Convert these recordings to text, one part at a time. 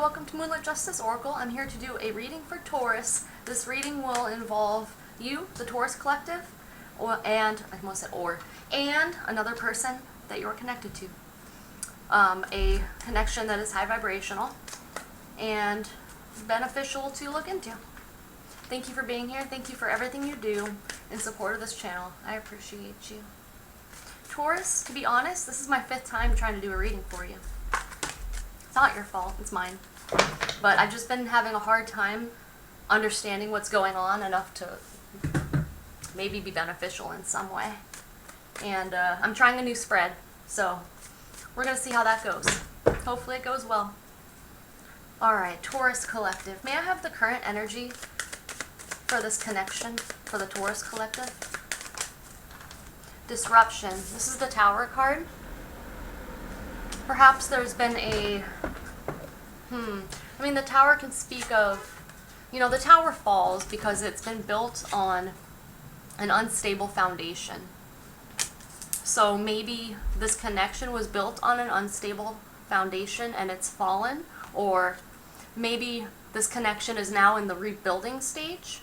welcome to Moonlit Justice Oracle. I'm here to do a reading for Taurus. This reading will involve you, the Taurus Collective, and another person that you're connected to. A connection that is high vibrational and beneficial to look into. Thank you for being here. Thank you for everything you do in support of this channel. I appreciate you. Taurus, to be honest, this is my 5th time trying to do a reading for you. It's not your fault, it's mine. But I've just been having a hard time understanding what's going on enough to maybe be beneficial in some way. And I'm trying a new spread, so we're going to see how that goes. Hopefully it goes well. Alright, Taurus Collective. May I have the current energy for this connection for the Taurus Collective? Disruption. This is the Tower card. Perhaps there's been a, the Tower can speak of, the Tower falls because it's been built on an unstable foundation. So maybe this connection was built on an unstable foundation and it's fallen, or maybe this connection is now in the rebuilding stage,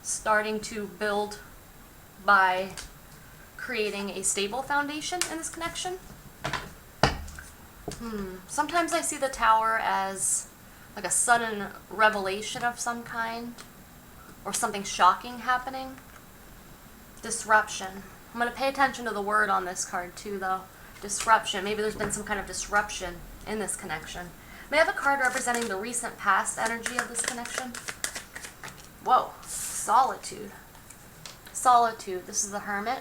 starting to build by creating a stable foundation in this connection. Sometimes I see the Tower as like a sudden revelation of some kind, or something shocking happening. Disruption. I'm going to pay attention to the word on this card too, though. Disruption. Maybe there's been some kind of disruption in this connection. May I have a card representing the recent past energy of this connection? Whoa. Solitude. Solitude. This is the Hermit.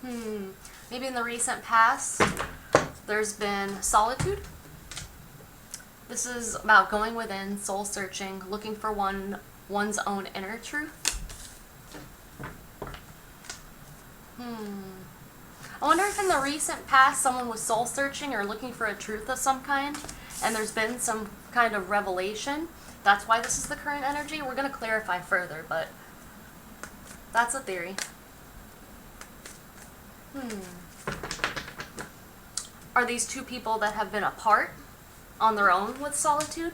Maybe in the recent past there's been solitude. This is about going within, soul searching, looking for one's own inner truth. I wonder if in the recent past someone was soul searching or looking for a truth of some kind, and there's been some kind of revelation. That's why this is the current energy. We're going to clarify further, but that's a theory. Are these two people that have been apart on their own with solitude?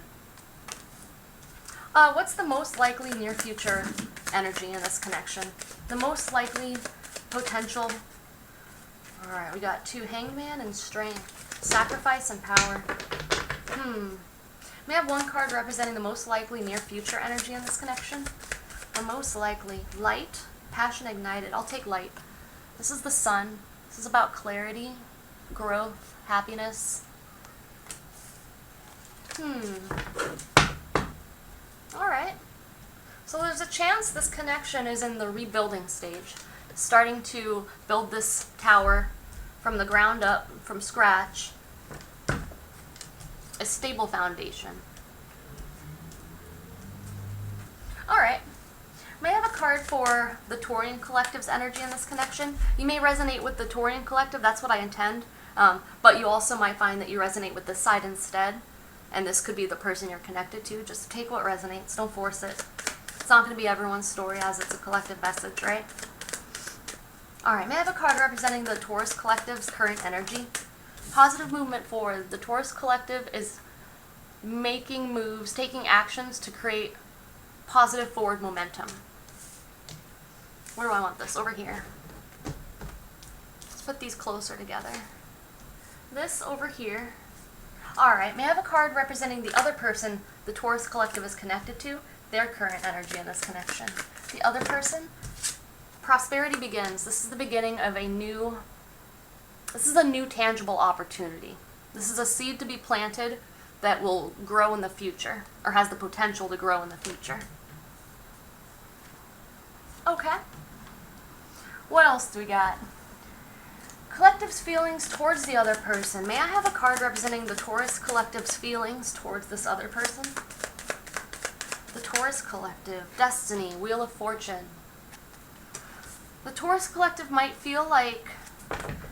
What's the most likely near future energy in this connection? The most likely potential. Alright, we got 2 Hangman and Strength. Sacrifice and Power. May I have 1 card representing the most likely near future energy in this connection? The most likely. Light. Passion ignited. I'll take light. This is the Sun. This is about clarity, growth, happiness. Alright. So there's a chance this connection is in the rebuilding stage. Starting to build this tower from the ground up, from scratch. A stable foundation. Alright. May I have a card for the Taurian Collective's energy in this connection? You may resonate with the Taurian Collective, that's what I intend. But you also might find that you resonate with this side instead. And this could be the person you're connected to. Just take what resonates, don't force it. It's not going to be everyone's story as it's a collective message, right? Alright, may I have a card representing the Taurus Collective's current energy? Positive movement forward. The Taurus Collective is making moves, taking actions to create positive forward momentum. Where do I want this? Over here. Let's put these closer together. This over here. Alright, may I have a card representing the other person the Taurus Collective is connected to? Their current energy in this connection. The other person? Prosperity begins. This is the beginning of a new tangible opportunity. This is a seed to be planted that will grow in the future, or has the potential to grow in the future. Okay. What else do we got? Collective's feelings towards the other person. May I have a card representing the Taurus Collective's feelings towards this other person? The Taurus Collective. Destiny. Wheel of Fortune. The Taurus Collective might feel like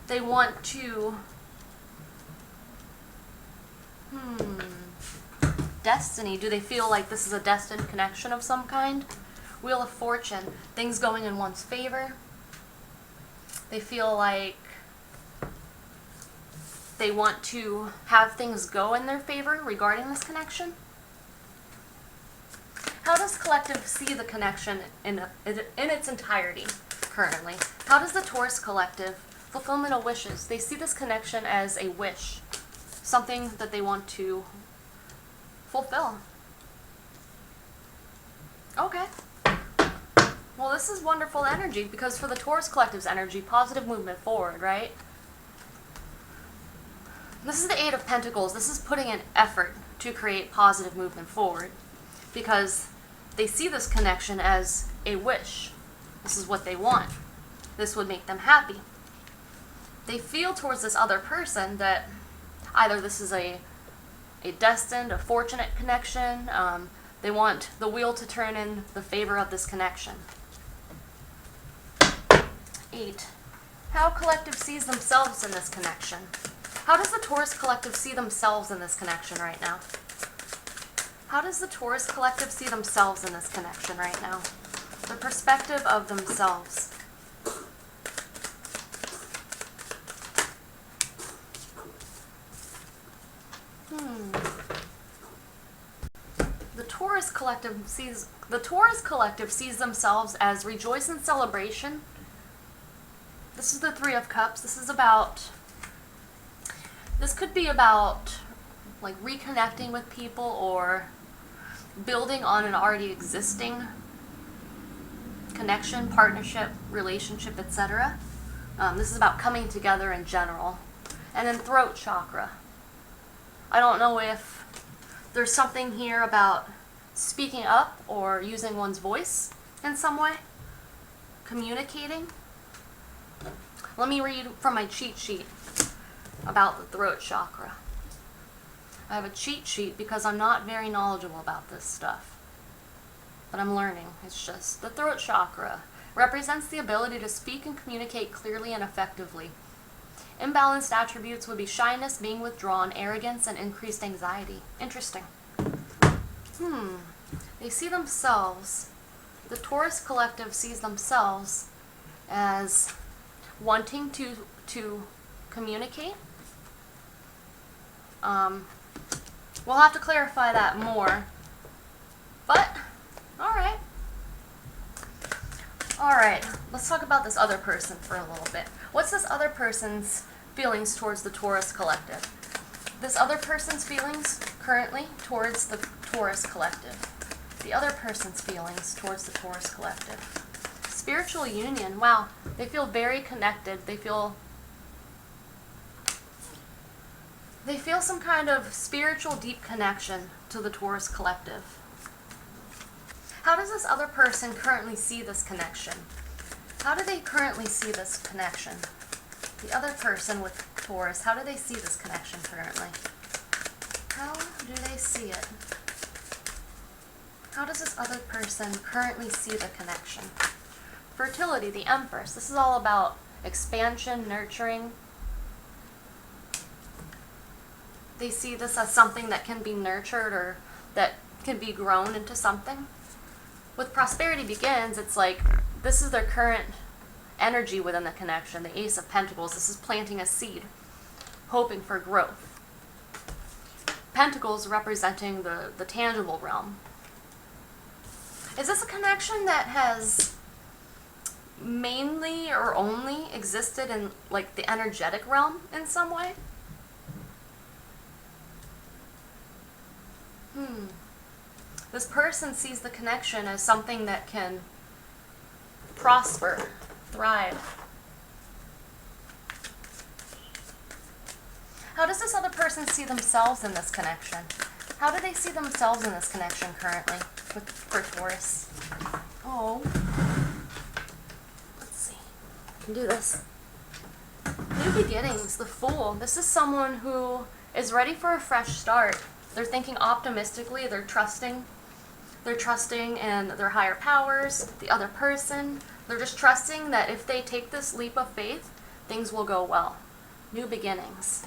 they want to... Destiny. Do they feel like this is a destined connection of some kind? Wheel of Fortune. Things going in one's favor. They feel like They want to have things go in their favor regarding this connection. How does collective see the connection in its entirety currently? How does the Taurus collective fulfillment of wishes? They see this connection as a wish, something that they want to fulfill. Okay. Well, this is wonderful energy, because for the Taurus collective's energy, positive movement forward, right? This is the Eight of Pentacles. This is putting an effort to create positive movement forward, because they see this connection as a wish. This is what they want. This would make them happy. They feel towards this other person that either this is a destined, a fortunate connection. They want the wheel to turn in the favor of this connection. 8. How collective sees themselves in this connection. How does the Taurus collective see themselves in this connection right now? How does the Taurus collective see themselves in this connection right now? The perspective of themselves. The Taurus collective sees themselves as rejoice and celebration. This is the Three of Cups. This could be about like reconnecting with people or building on an already existing connection, partnership, relationship, etc. This is about coming together in general. And then throat chakra. I don't know if there's something here about speaking up or using one's voice in some way, communicating. Let me read from my cheat sheet about the throat chakra. I have a cheat sheet because I'm not very knowledgeable about this stuff, but I'm learning. It's just the throat chakra represents the ability to speak and communicate clearly and effectively. Imbalanced attributes would be shyness, being withdrawn, arrogance, and increased anxiety. Interesting. They see themselves, the Taurus collective sees themselves as wanting to communicate. We'll have to clarify that more. But, alright. Alright, let's talk about this other person for a little bit. What's this other person's feelings towards the Taurus collective? This other person's feelings currently towards the Taurus collective. The other person's feelings towards the Taurus collective. Spiritual union. Wow, they feel very connected. They feel some kind of spiritual deep connection to the Taurus collective. How does this other person currently see this connection? How do they currently see this connection? The other person with Taurus, how do they see this connection currently? How do they see it? How does this other person currently see the connection? Fertility, the Empress. This is all about expansion, nurturing. They see this as something that can be nurtured or that can be grown into something. With Prosperity Begins, it's like this is their current energy within the connection. The Ace of Pentacles, this is planting a seed, hoping for growth. Pentacles representing the tangible realm. Is this a connection that has mainly or only existed in like the energetic realm in some way? This person sees the connection as something that can prosper, thrive. How does this other person see themselves in this connection? How do they see themselves in this connection currently for Taurus? Oh. Let's see. I can do this. New beginnings, the Fool. This is someone who is ready for a fresh start. They're thinking optimistically, they're trusting in their higher powers, the other person. They're just trusting that if they take this leap of faith, things will go well. New beginnings.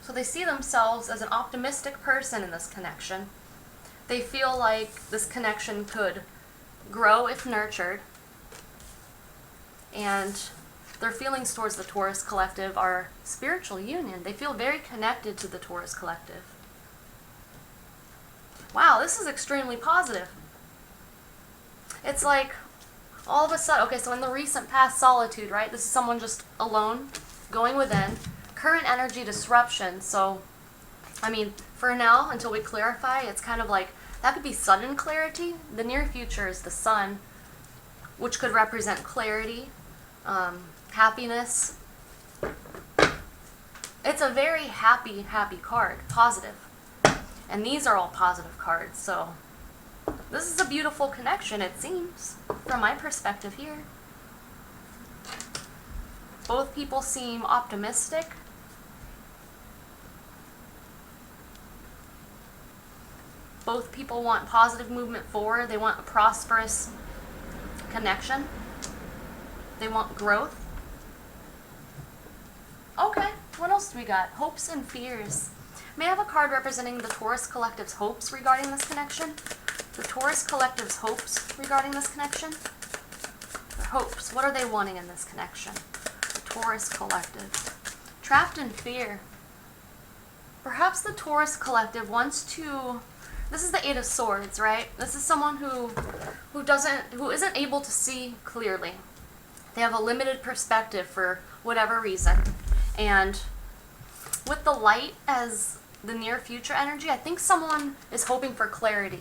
So they see themselves as an optimistic person in this connection. They feel like this connection could grow if nurtured. and their feelings towards the Taurus collective are spiritual union. They feel very connected to the Taurus collective. Wow, this is extremely positive. It's like all of a sudden, okay, so in the recent past, solitude, right? This is someone just alone, going within. Current energy disruption. So, I mean, for now, until we clarify, it's kind of like, that could be sudden clarity. The near future is the sun, which could represent clarity, happiness. It's a very happy card, positive. And these are all positive cards, so this is a beautiful connection, it seems, from my perspective here. Both people seem optimistic. Both people want positive movement forward. They want a prosperous connection. They want growth. Okay, what else do we got? Hopes and fears. May I have a card representing the Taurus Collective's hopes regarding this connection? The Taurus Collective's hopes regarding this connection? Their hopes. What are they wanting in this connection? The Taurus Collective. Trapped in fear. Perhaps the Taurus Collective wants to... This is the Eight of Swords, right? This is someone who isn't able to see clearly. They have a limited perspective for whatever reason. And with the light as the near future energy, I think someone is hoping for clarity.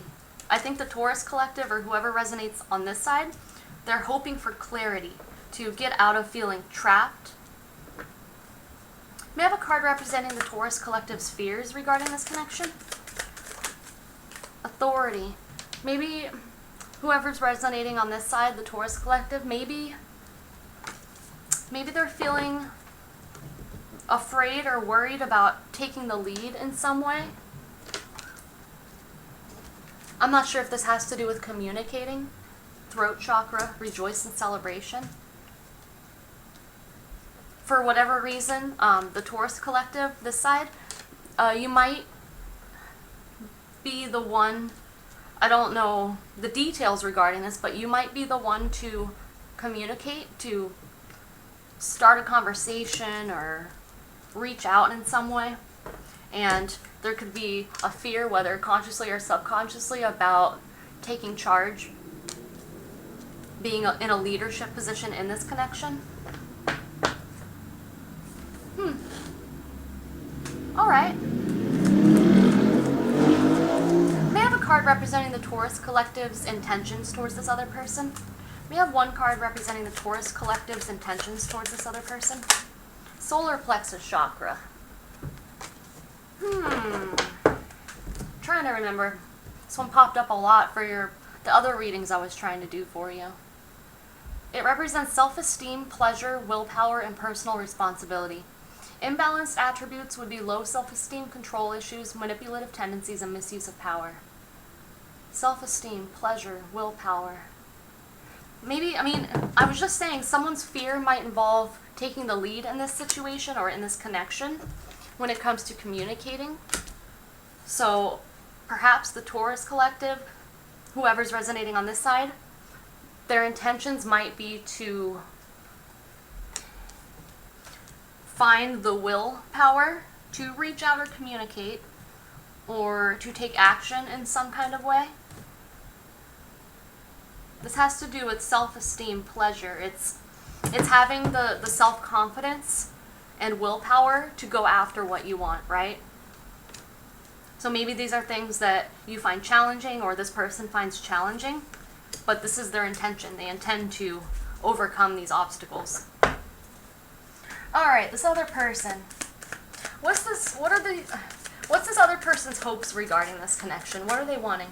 I think the Taurus Collective, or whoever resonates on this side, they're hoping for clarity to get out of feeling trapped. May I have a card representing the Taurus Collective's fears regarding this connection? Authority. Maybe whoever's resonating on this side, the Taurus Collective, maybe they're feeling afraid or worried about taking the lead in some way. I'm not sure if this has to do with communicating. Throat chakra, rejoice and celebration. For whatever reason, the Taurus Collective, this side, you might be the one, I don't know the details regarding this, but you might be the one to communicate, to start a conversation or reach out in some way. And there could be a fear, whether consciously or subconsciously, about taking charge, being in a leadership position in this connection. All right. May I have a card representing the Taurus Collective's intentions towards this other person? May I have one card representing the Taurus Collective's intentions towards this other person? Solar plexus chakra. Trying to remember. This one popped up a lot for the other readings I was trying to do for you. It represents self-esteem, pleasure, willpower, and personal responsibility. Imbalanced attributes would be low self-esteem, control issues, manipulative tendencies, and misuse of power. Self-esteem, pleasure, willpower. Maybe, I was just saying someone's fear might involve taking the lead in this situation or in this connection when it comes to communicating. So perhaps the Taurus Collective, whoever's resonating on this side, their intentions might be to find the willpower to reach out or communicate, or to take action in some kind of way. This has to do with self-esteem, pleasure. It's having the self-confidence and willpower to go after what you want, right? So maybe these are things that you find challenging or this person finds challenging, but this is their intention. They intend to overcome these obstacles. All right, this other person. What's this other person's hopes regarding this connection? What are they wanting?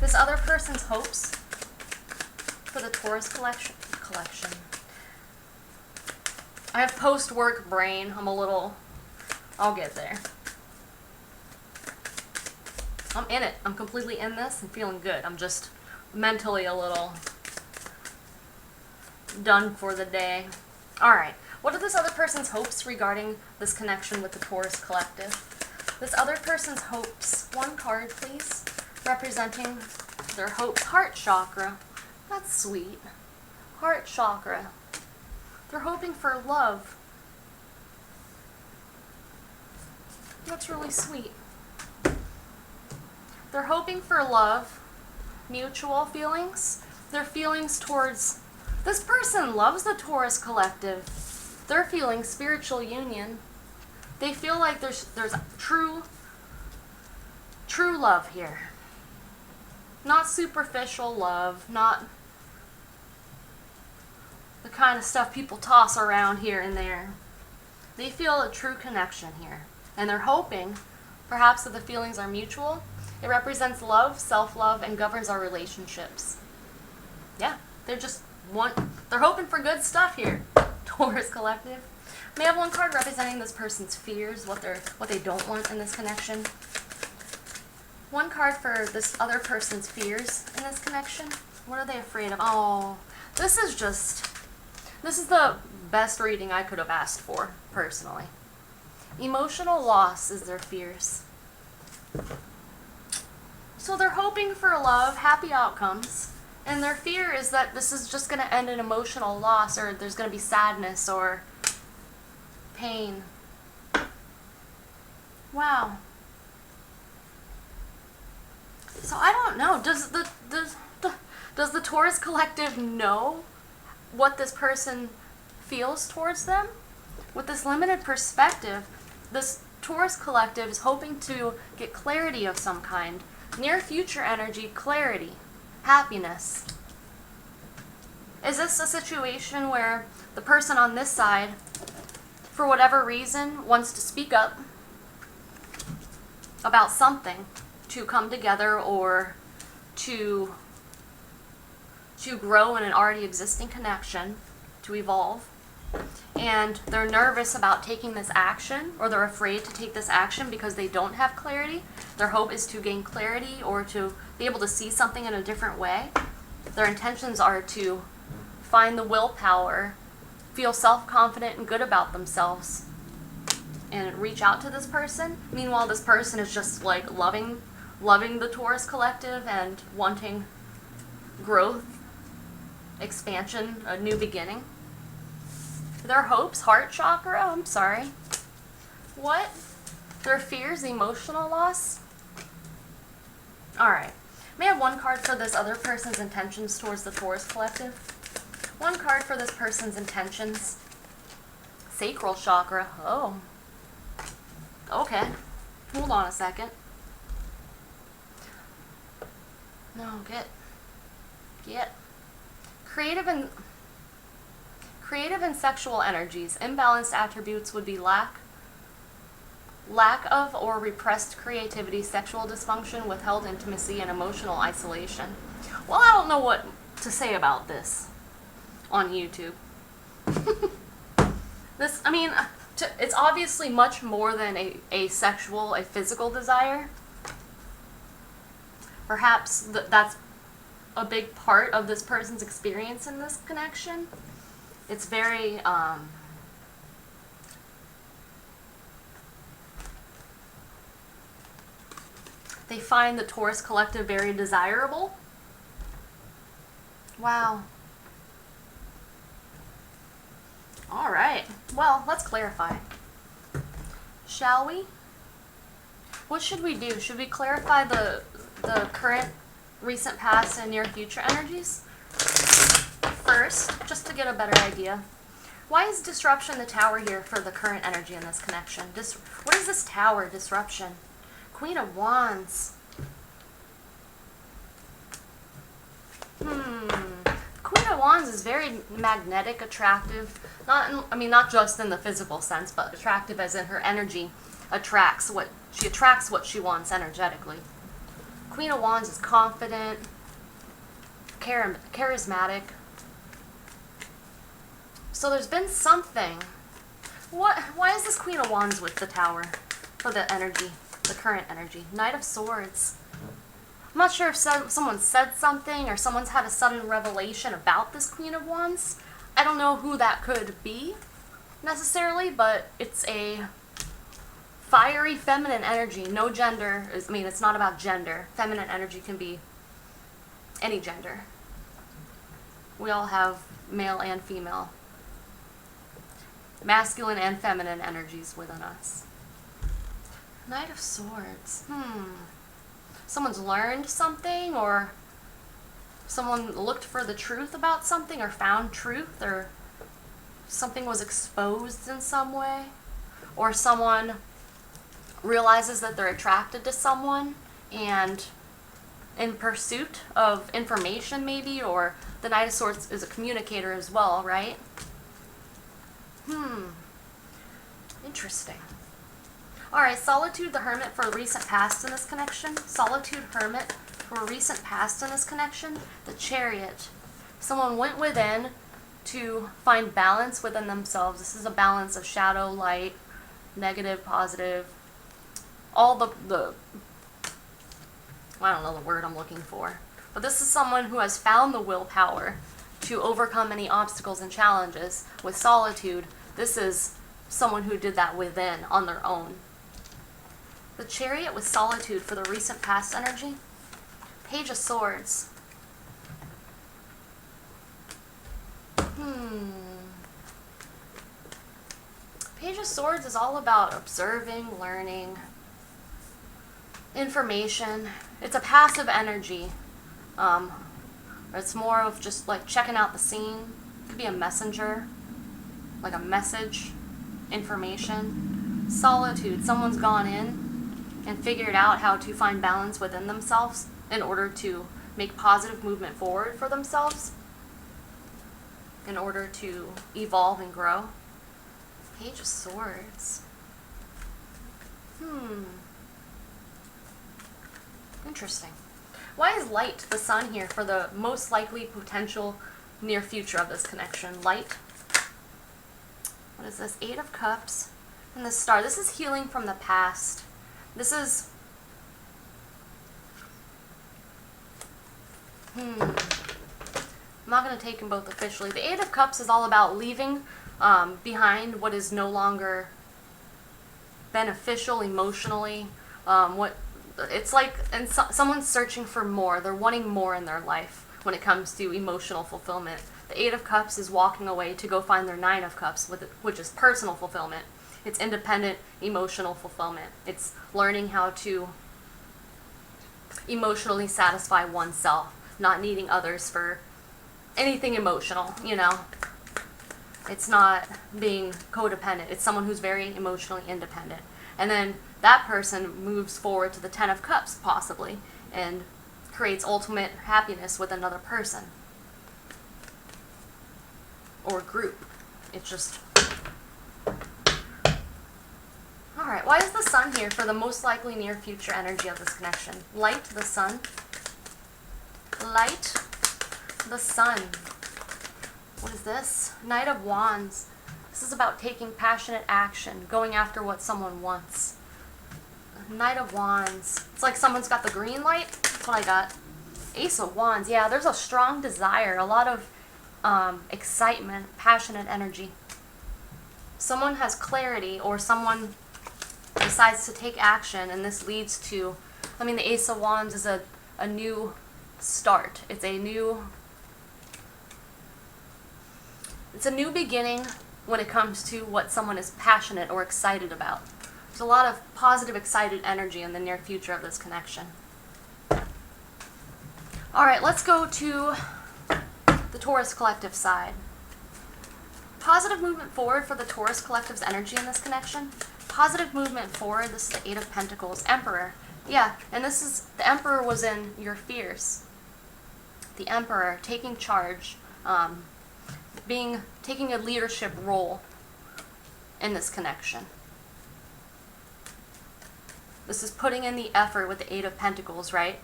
This other person's hopes for the Taurus collection. I have post-work brain. I'll get there. I'm in it. I'm completely in this and feeling good. I'm just mentally a little done for the day. All right. What are this other person's hopes regarding this connection with the Taurus Collective? This other person's hopes. One card, please, representing their hopes. Heart chakra. That's sweet. Heart chakra. They're hoping for love. That's really sweet. They're hoping for love, mutual feelings. Their feelings towards this person loves the Taurus collective. They're feeling spiritual union. They feel like there's true love here. Not superficial love, not the kind of stuff people toss around here and there. They feel a true connection here. And they're hoping, perhaps, that the feelings are mutual. It represents love, self-love, and governs our relationships. Yeah, they're hoping for good stuff here, Taurus collective. May have one card representing this person's fears, what they don't want in this connection. One card for this other person's fears in this connection. What are they afraid of? Oh, this is the best reading I could have asked for, personally. Emotional loss is their fears. So they're hoping for love, happy outcomes, and their fear is that this is just going to end in emotional loss, or there's going to be sadness or pain. Wow. So I don't know. Does the Taurus collective know what this person feels towards them? With this limited perspective, this Taurus collective is hoping to get clarity of some kind. Near future energy, clarity, happiness. Is this a situation where the person on this side, for whatever reason, wants to speak up about something, to come together or to grow in an already existing connection, to evolve, and they're nervous about taking this action, or they're afraid to take this action because they don't have clarity? Their hope is to gain clarity or to be able to see something in a different way. Their intentions are to find the willpower, feel self-confident and good about themselves, and reach out to this person. Meanwhile, this person is just like loving the Taurus collective and wanting growth, expansion, a new beginning. Their hopes, heart chakra, I'm sorry. What? Their fears, emotional loss? Alright. May I have one card for this other person's intentions towards the Taurus collective? One card for this person's intentions. Sacral chakra. Oh. Okay. Hold on a second. No, get. Creative and sexual energies. Imbalanced attributes would be lack of or repressed creativity, sexual dysfunction, withheld intimacy, and emotional isolation. Well, I don't know what to say about this on YouTube. It's obviously much more than a physical desire. Perhaps that's a big part of this person's experience in this connection. It's very, they find the Taurus collective very desirable. Wow. All right. Well, let's clarify. Shall we? What should we do? Should we clarify the current, recent, past, and near future energies? First, just to get a better idea, why is disruption the tower here for the current energy in this connection? What is this tower, disruption? Queen of Wands. Queen of Wands is very magnetic, attractive. Not just in the physical sense, but attractive as in her energy attracts what she wants energetically. Queen of Wands is confident, charismatic. So there's been something. Why is this Queen of Wands with the tower for the energy, the current energy? Knight of Swords. I'm not sure if someone said something or someone's had a sudden revelation about this Queen of Wands. I don't know who that could be necessarily, but it's a fiery feminine energy. No gender. It's not about gender. Feminine energy can be any gender. We all have male and female masculine and feminine energies within us. Knight of Swords. Someone's learned something, or someone looked for the truth about something, or found truth, or something was exposed in some way, or someone realizes that they're attracted to someone and in pursuit of information maybe, or the Knight of Swords is a communicator as well, right? Interesting. Alright, Solitude the Hermit for a recent past in this connection. Solitude Hermit for a recent past in this connection. The Chariot. Someone went within to find balance within themselves. This is a balance of shadow, light, negative, positive, all the I don't know the word I'm looking for. But this is someone who has found the willpower to overcome any obstacles and challenges. With Solitude, this is someone who did that within on their own. The Chariot with Solitude for the recent past energy. Page of Swords. Page of Swords is all about observing, learning, information. It's a passive energy. It's more of just like checking out the scene. It could be a messenger, like a message, information. Solitude. Someone's gone in and figured out how to find balance within themselves in order to make positive movement forward for themselves, in order to evolve and grow. Page of Swords. Interesting. Why is Light, the Sun, here for the most likely potential near future of this connection? Light. What is this? Eight of Cups and the Star. This is healing from the past. This is... I'm not going to take them both officially. The Eight of Cups is all about leaving behind what is no longer beneficial emotionally. It's like, and someone's searching for more. They're wanting more in their life when it comes to emotional fulfillment. The Eight of Cups is walking away to go find their Nine of Cups, which is personal fulfillment. It's independent emotional fulfillment. It's learning how to emotionally satisfy oneself, not needing others for anything emotional, you know. It's not being codependent. It's someone who's very emotionally independent. And then that person moves forward to the Ten of Cups, possibly, and creates ultimate happiness with another person. Or group. It's just... Alright, why is the Sun here for the most likely near future energy of this connection? Light, the Sun. Light, the Sun. What is this? Knight of Wands. This is about taking passionate action, going after what someone wants. Knight of Wands. It's like someone's got the green light. That's what I got. Ace of Wands. Yeah, there's a strong desire, a lot of excitement, passionate energy. Someone has clarity, or someone decides to take action, and this leads to, I mean, the Ace of Wands is a new start. It's a new beginning when it comes to what someone is passionate or excited about. There's a lot of positive, excited energy in the near future of this connection. Alright, let's go to the Taurus Collective side. Positive movement forward for the Taurus Collective's energy in this connection. Positive movement forward, this is the Eight of Pentacles, Emperor. Yeah, and this is, the Emperor was in your fears. The Emperor, taking charge, taking a leadership role in this connection. This is putting in the effort with the Eight of Pentacles, right?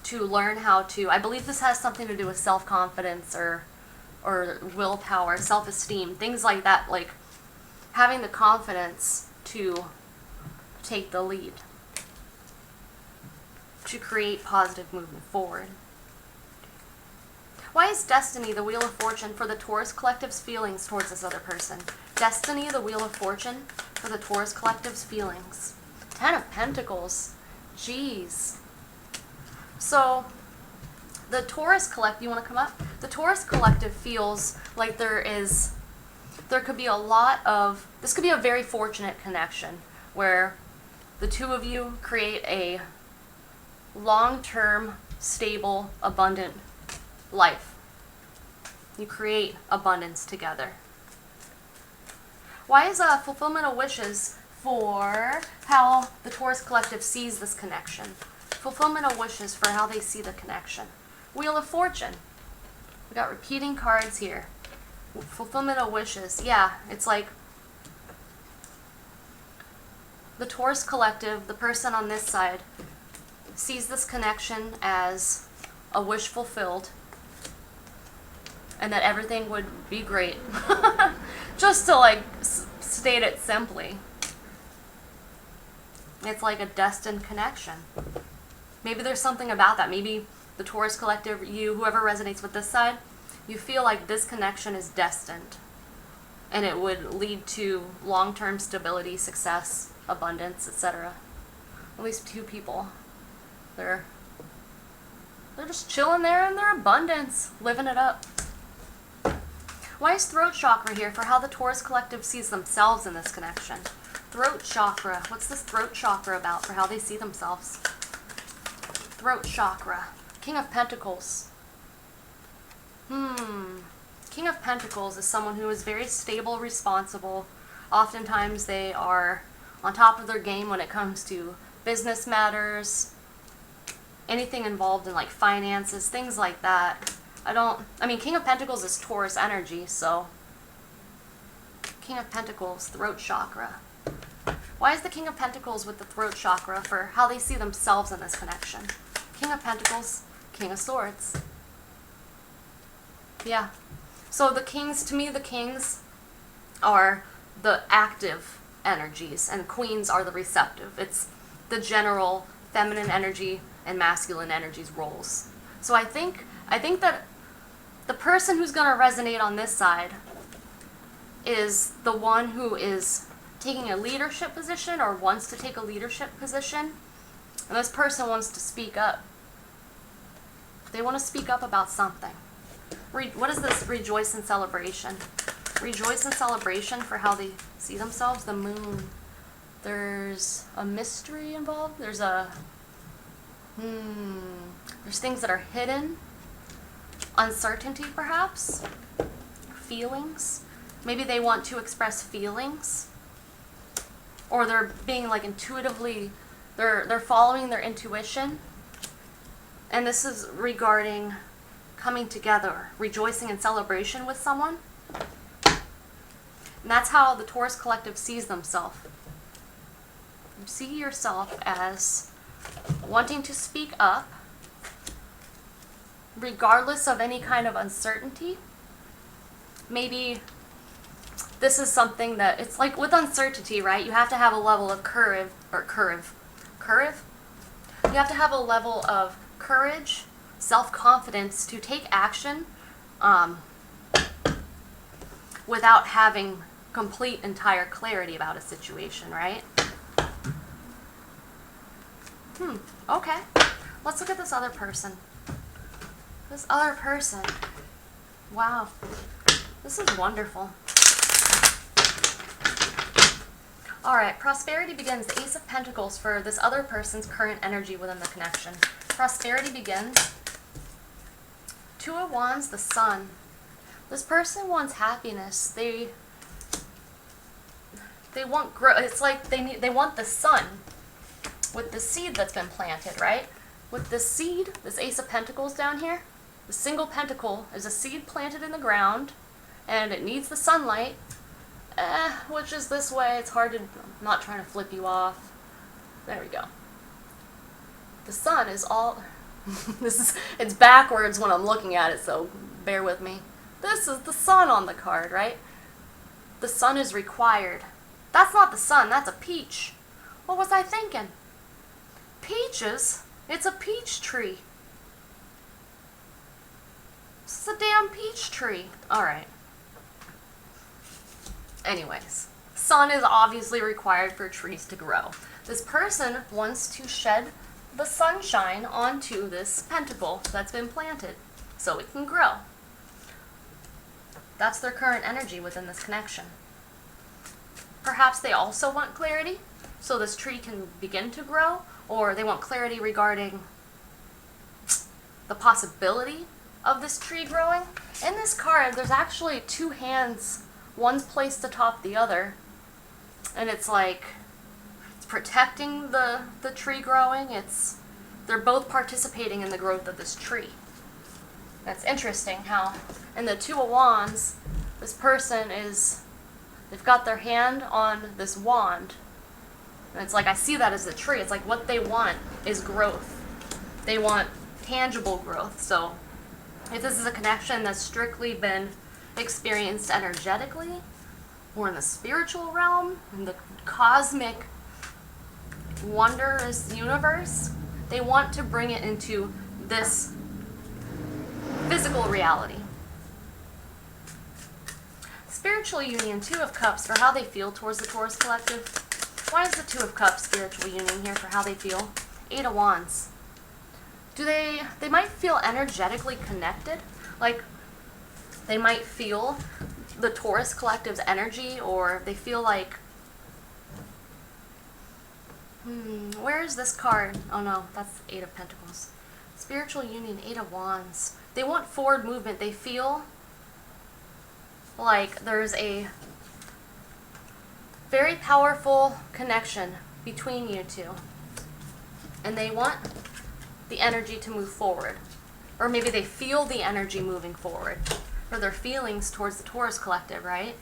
To learn how to, I believe this has something to do with self-confidence or willpower, self-esteem, things like that, like having the confidence to take the lead, to create positive movement forward. Why is Destiny, the Wheel of Fortune, for the Taurus Collective's feelings towards this other person? Destiny, the Wheel of Fortune, for the Taurus Collective's feelings. Ten of Pentacles. Jeez. So, the Taurus Collective, you want to come up? The Taurus Collective feels like there is there could be a lot of, this could be a very fortunate connection where the two of you create a long-term, stable, abundant life. You create abundance together. Why is fulfillment of wishes for how the Taurus collective sees this connection? Fulfillment of wishes for how they see the connection. Wheel of Fortune. We got repeating cards here. Fulfillment of wishes. Yeah, it's like the Taurus collective, the person on this side, sees this connection as a wish fulfilled and that everything would be great. Just to like state it simply. It's like a destined connection. Maybe there's something about that. Maybe the Taurus collective, you, whoever resonates with this side, you feel like this connection is destined and it would lead to long-term stability, success, abundance, etc. At least two people. They're just chilling there in their abundance, living it up. Why is throat chakra here for how the Taurus collective sees themselves in this connection? Throat chakra. What's this throat chakra about for how they see themselves? Throat chakra. King of Pentacles. King of Pentacles is someone who is very stable, responsible. Oftentimes they are on top of their game when it comes to business matters, anything involved in like finances, things like that. King of Pentacles is Taurus energy, so King of Pentacles, throat chakra. Why is the King of Pentacles with the throat chakra for how they see themselves in this connection? King of Pentacles, King of Swords. Yeah. So the kings, to me, the kings are the active energies and queens are the receptive. It's the general feminine energy and masculine energies roles. So I think that the person who's going to resonate on this side is the one who is taking a leadership position or wants to take a leadership position. And this person wants to speak up. They want to speak up about something. What is this rejoice and celebration? Rejoice and celebration for how they see themselves. The moon. There's a mystery involved. There's things that are hidden. Uncertainty, perhaps. Feelings. Maybe they want to express feelings. Or they're being like intuitively, they're following their intuition. And this is regarding coming together, rejoicing in celebration with someone. And that's how the Taurus collective sees themselves. You see yourself as wanting to speak up, regardless of any kind of uncertainty. Maybe this is something that, it's like with uncertainty, right? You have to have a level of courage. You have to have a level of courage, self-confidence to take action without having complete, entire clarity about a situation, right? Okay. Let's look at this other person. This other person. Wow. This is wonderful. Alright, prosperity begins. The Ace of Pentacles for this other person's current energy within the connection. Prosperity begins. Two of Wands, the Sun. This person wants happiness. They want growth. It's like they want the sun with the seed that's been planted, right? With the seed, this Ace of Pentacles down here, the single pentacle is a seed planted in the ground, and it needs the sunlight, which is this way. It's hard to, I'm not trying to flip you off. There we go. The sun is all, it's backwards when I'm looking at it, so bear with me. This is the sun on the card, right? The sun is required. That's not the sun, that's a peach. What was I thinking? Peaches? It's a peach tree. This is a damn peach tree. Alright. Anyways, sun is obviously required for trees to grow. This person wants to shed the sunshine onto this pentacle that's been planted so it can grow. That's their current energy within this connection. Perhaps they also want clarity, so this tree can begin to grow, or they want clarity regarding the possibility of this tree growing. In this card, there's actually two hands, one's placed atop the other, and it's like it's protecting the tree growing. They're both participating in the growth of this tree. That's interesting how in the Two of Wands, this person they've got their hand on this wand. And it's like, I see that as a tree. It's like what they want is growth. They want tangible growth. So if this is a connection that's strictly been experienced energetically or in the spiritual realm, in the cosmic wondrous universe, they want to bring it into this physical reality. Spiritual union, Two of Cups, for how they feel towards the Taurus collective. Why is the Two of Cups spiritual union here for how they feel? Eight of Wands. They might feel energetically connected, like they might feel the Taurus collective's energy, or they feel like, where is this card? Oh no, that's Eight of Pentacles. Spiritual union, Eight of Wands. They want forward movement. They feel like there's a very powerful connection between you two. And they want the energy to move forward. Or maybe they feel the energy moving forward. Or their feelings towards the Taurus collective, right?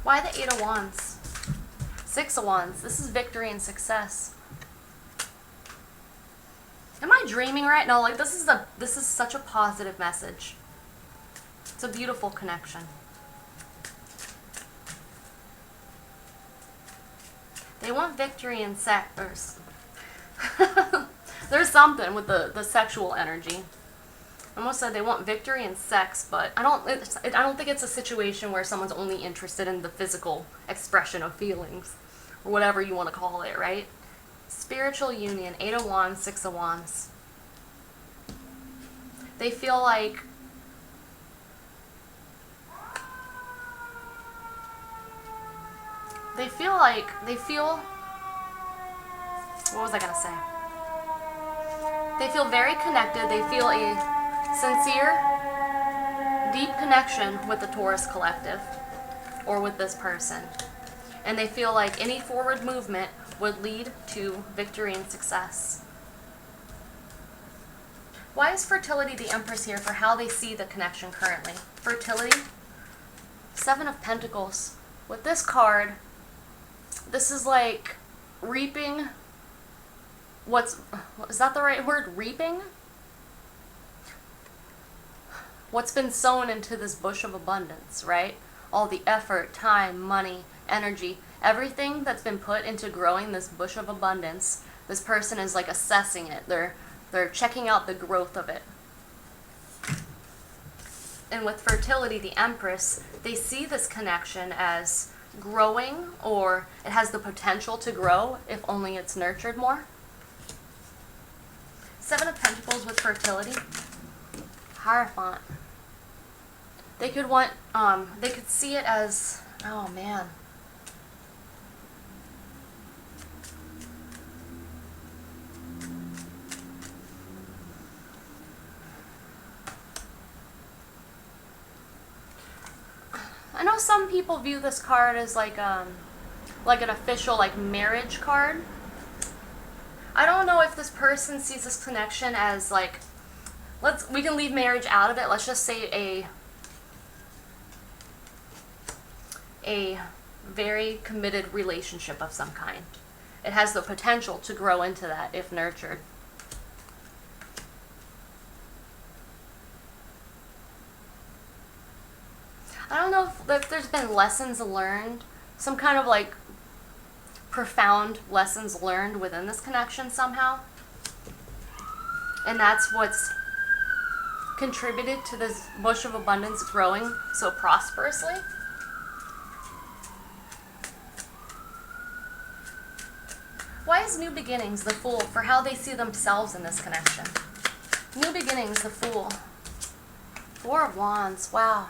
Why the Eight of Wands? Six of Wands. This is victory and success. Am I dreaming right now? Like this is such a positive message. It's a beautiful connection. They want victory and sex. There's something with the sexual energy. I almost said they want victory and sex, but I don't think it's a situation where someone's only interested in the physical expression of feelings, or whatever you want to call it, right? Spiritual union, Eight of Wands, Six of Wands. They feel like what was I gonna say? They feel very connected. They feel a sincere, deep connection with the Taurus collective, or with this person. And they feel like any forward movement would lead to victory and success. Why is fertility the Empress here for how they see the connection currently? Fertility, Seven of Pentacles. With this card, this is like reaping is that the right word? Reaping? What's been sown into this bush of abundance, right? All the effort, time, money, energy, everything that's been put into growing this bush of abundance, this person is like assessing it. They're checking out the growth of it. And with fertility, the Empress, they see this connection as growing, or it has the potential to grow if only it's nurtured more. Seven of Pentacles with fertility. Hierophant. They could want, they could see it as, oh man. I know some people view this card as like an official like marriage card. I don't know if this person sees this connection as like, we can leave marriage out of it. Let's just say a very committed relationship of some kind. It has the potential to grow into that if nurtured. I don't know if there's been lessons learned, some kind of like profound lessons learned within this connection somehow. And that's what's contributed to this bush of abundance growing so prosperously. Why is New Beginnings the Fool for how they see themselves in this connection? New Beginnings, the Fool. Four of Wands, wow.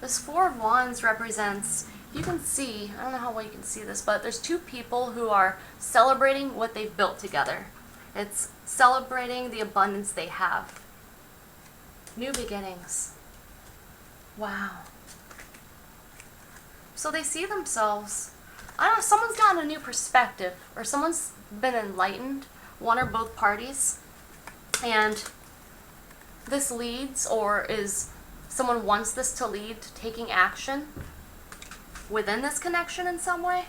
This Four of Wands represents, you can see, I don't know how well you can see this, but there's two people who are celebrating what they've built together. It's celebrating the abundance they have. New beginnings. Wow. So they see themselves, I don't know, someone's gotten a new perspective, or someone's been enlightened, one or both parties, and this leads, or is, someone wants this to lead to taking action within this connection in some way.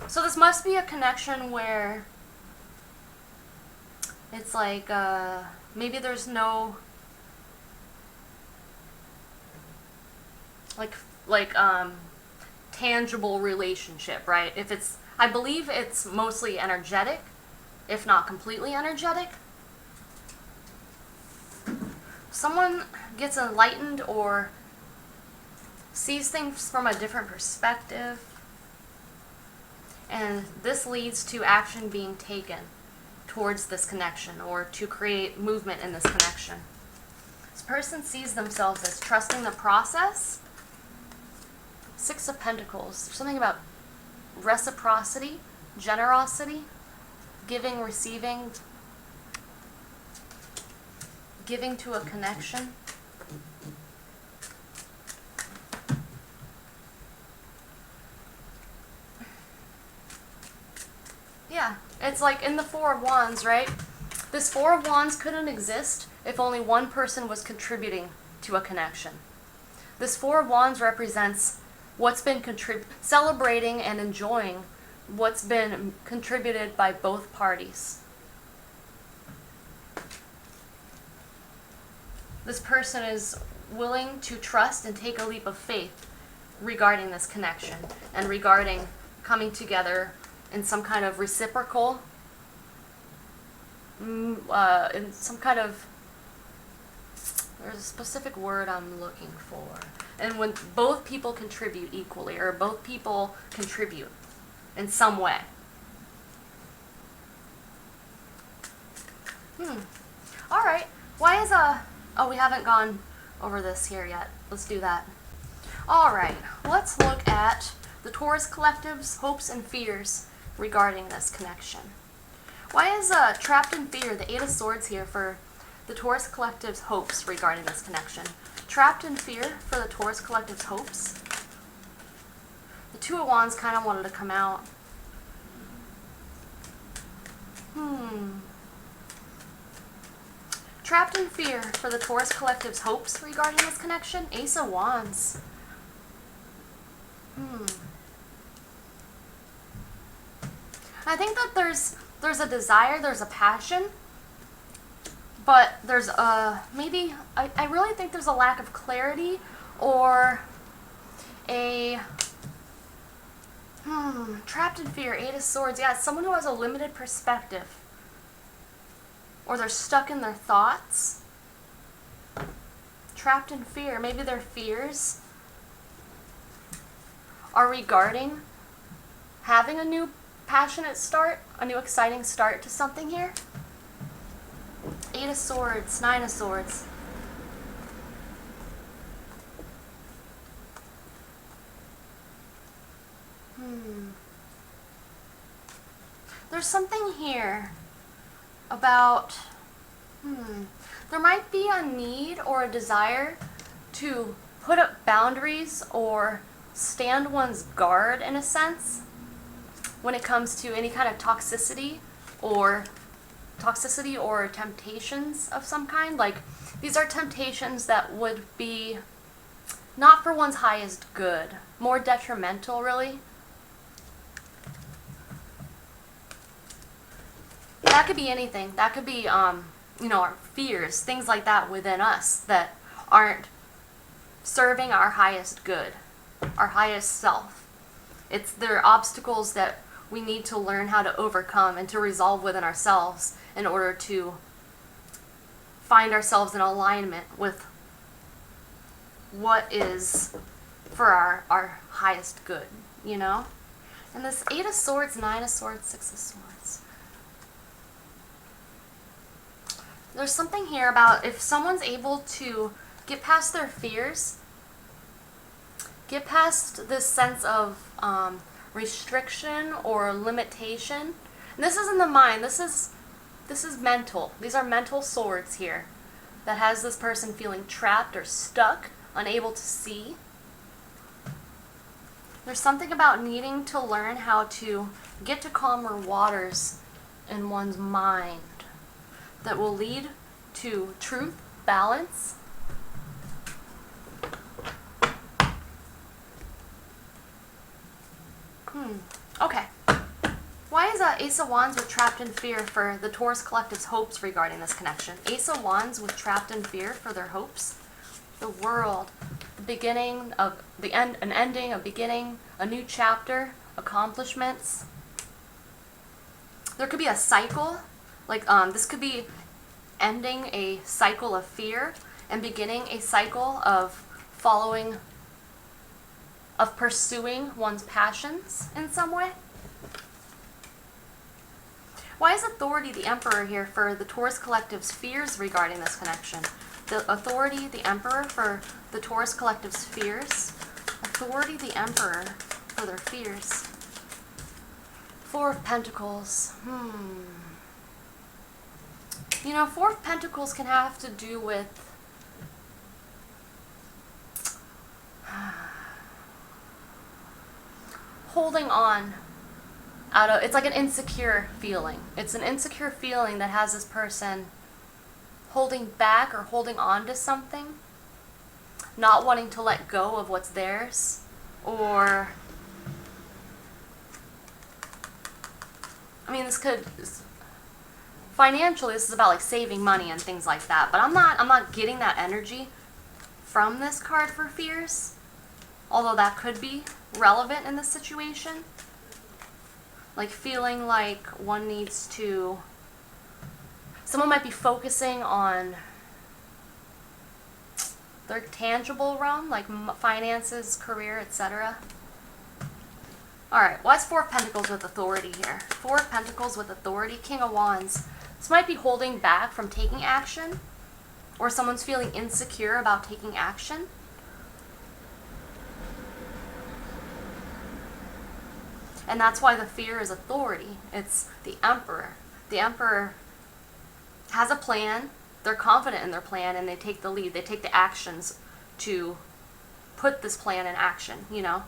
So this must be a connection where it's like, maybe there's no, like tangible relationship, right? If it's, I believe it's mostly energetic, if not completely energetic. Someone gets enlightened or sees things from a different perspective, and this leads to action being taken towards this connection, or to create movement in this connection. This person sees themselves as trusting the process. Six of Pentacles. There's something about reciprocity, generosity, giving, receiving, giving to a connection. Yeah, it's like in the Four of Wands, right? This Four of Wands couldn't exist if only one person was contributing to a connection. This Four of Wands represents what's been celebrating and enjoying what's been contributed by both parties. This person is willing to trust and take a leap of faith regarding this connection, and regarding coming together in some kind of reciprocal, in some kind of, there's a specific word I'm looking for. And when both people contribute equally, or both people contribute in some way. All right. Why is oh, we haven't gone over this here yet. Let's do that. All right. Let's look at the Taurus Collective's hopes and fears regarding this connection. Why is trapped in fear, the Eight of Swords here for the Taurus Collective's hopes regarding this connection? Trapped in fear for the Taurus Collective's hopes. The Two of Wands kind of wanted to come out. Trapped in fear for the Taurus Collective's hopes regarding this connection. Ace of Wands. I think that there's a desire, there's a passion, but there's maybe, I really think there's a lack of clarity, or a, trapped in fear, Eight of Swords. Yeah, it's someone who has a limited perspective, or they're stuck in their thoughts. Trapped in fear, maybe their fears are regarding having a new passionate start, a new exciting start to something here. Eight of Swords, Nine of Swords. There's something here about, there might be a need or a desire to put up boundaries or stand one's guard in a sense when it comes to any kind of toxicity or temptations of some kind. Like, these are temptations that would be not for one's highest good, more detrimental, really. That could be anything. That could be, our fears, things like that within us that aren't serving our highest good, our highest self. They're obstacles that we need to learn how to overcome and to resolve within ourselves in order to find ourselves in alignment with what is for our highest good, And this Eight of Swords, Nine of Swords, Six of Swords. There's something here about if someone's able to get past their fears get past this sense of restriction or limitation. And this isn't the mind. This is mental. These are mental swords here that has this person feeling trapped or stuck, unable to see. There's something about needing to learn how to get to calmer waters in one's mind that will lead to truth, balance, okay. Why is Ace of Wands with trapped in fear for the Taurus Collective's hopes regarding this connection? Ace of Wands with trapped in fear for their hopes. The World, the beginning of the end, an ending, a beginning, a new chapter, accomplishments. There could be a cycle, like this could be ending a cycle of fear and beginning a cycle of pursuing one's passions in some way. Why is Authority the Emperor here for the Taurus Collective's fears regarding this connection? The Authority, the Emperor for the Taurus Collective's fears. Authority, the Emperor for their fears. Four of Pentacles. You know, Four of Pentacles can have to do with holding on out of, it's like an insecure feeling. It's an insecure feeling that has this person holding back or holding on to something, not wanting to let go of what's theirs, or I mean, financially, this is about like saving money and things like that, but I'm not getting that energy from this card for fears, although that could be relevant in this situation. Like feeling like one needs to, someone might be focusing on their tangible realm, like finances, career, etc. Alright, why is Four of Pentacles with Authority here? Four of Pentacles with Authority, King of Wands. This might be holding back from taking action, or someone's feeling insecure about taking action. And that's why the fear is authority. It's the Emperor. The Emperor has a plan, they're confident in their plan, and they take the lead. They take the actions to put this plan in action, you know?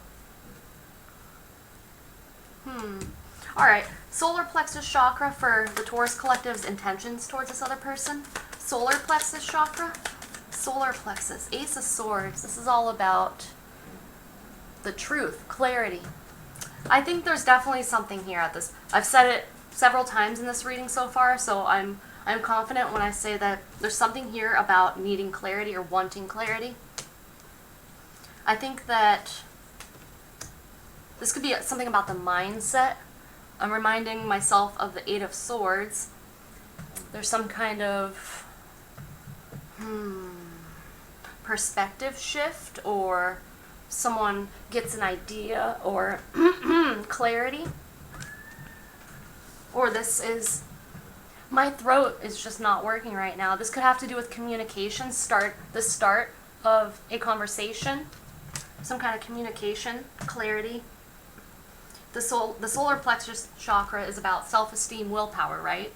Alright, solar plexus chakra for the Taurus Collective's intentions towards this other person. Solar plexus chakra. Solar plexus. Ace of Swords. This is all about the truth, clarity. I think there's definitely something here at this. I've said it several times in this reading so far, so I'm confident when I say that there's something here about needing clarity or wanting clarity. I think that this could be something about the mindset. I'm reminding myself of the Eight of Swords. There's some kind of perspective shift, or someone gets an idea or clarity. Or this is, my throat is just not working right now. This could have to do with communication, the start of a conversation, some kind of communication, clarity. The solar plexus chakra is about self-esteem, willpower, right?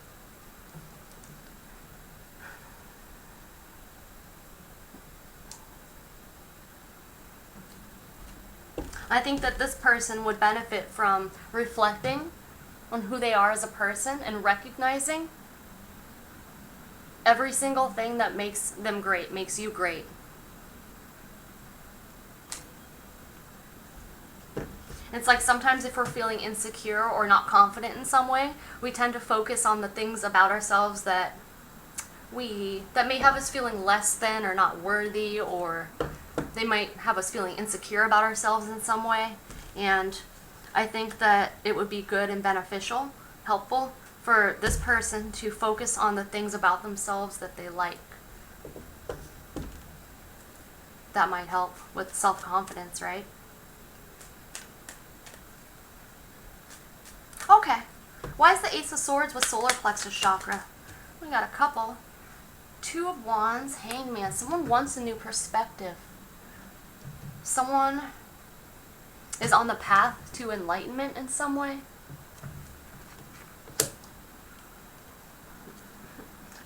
I think that this person would benefit from reflecting on who they are as a person and recognizing every single thing that makes them great, makes you great. It's like sometimes if we're feeling insecure or not confident in some way, we tend to focus on the things about ourselves that may have us feeling less than or not worthy, or they might have us feeling insecure about ourselves in some way. And I think that it would be good and beneficial, helpful for this person to focus on the things about themselves that they like. That might help with self-confidence, right? Okay, why is the Ace of Swords with solar plexus chakra? We got a couple. Two of Wands, Hangman. Someone wants a new perspective. Someone is on the path to enlightenment in some way.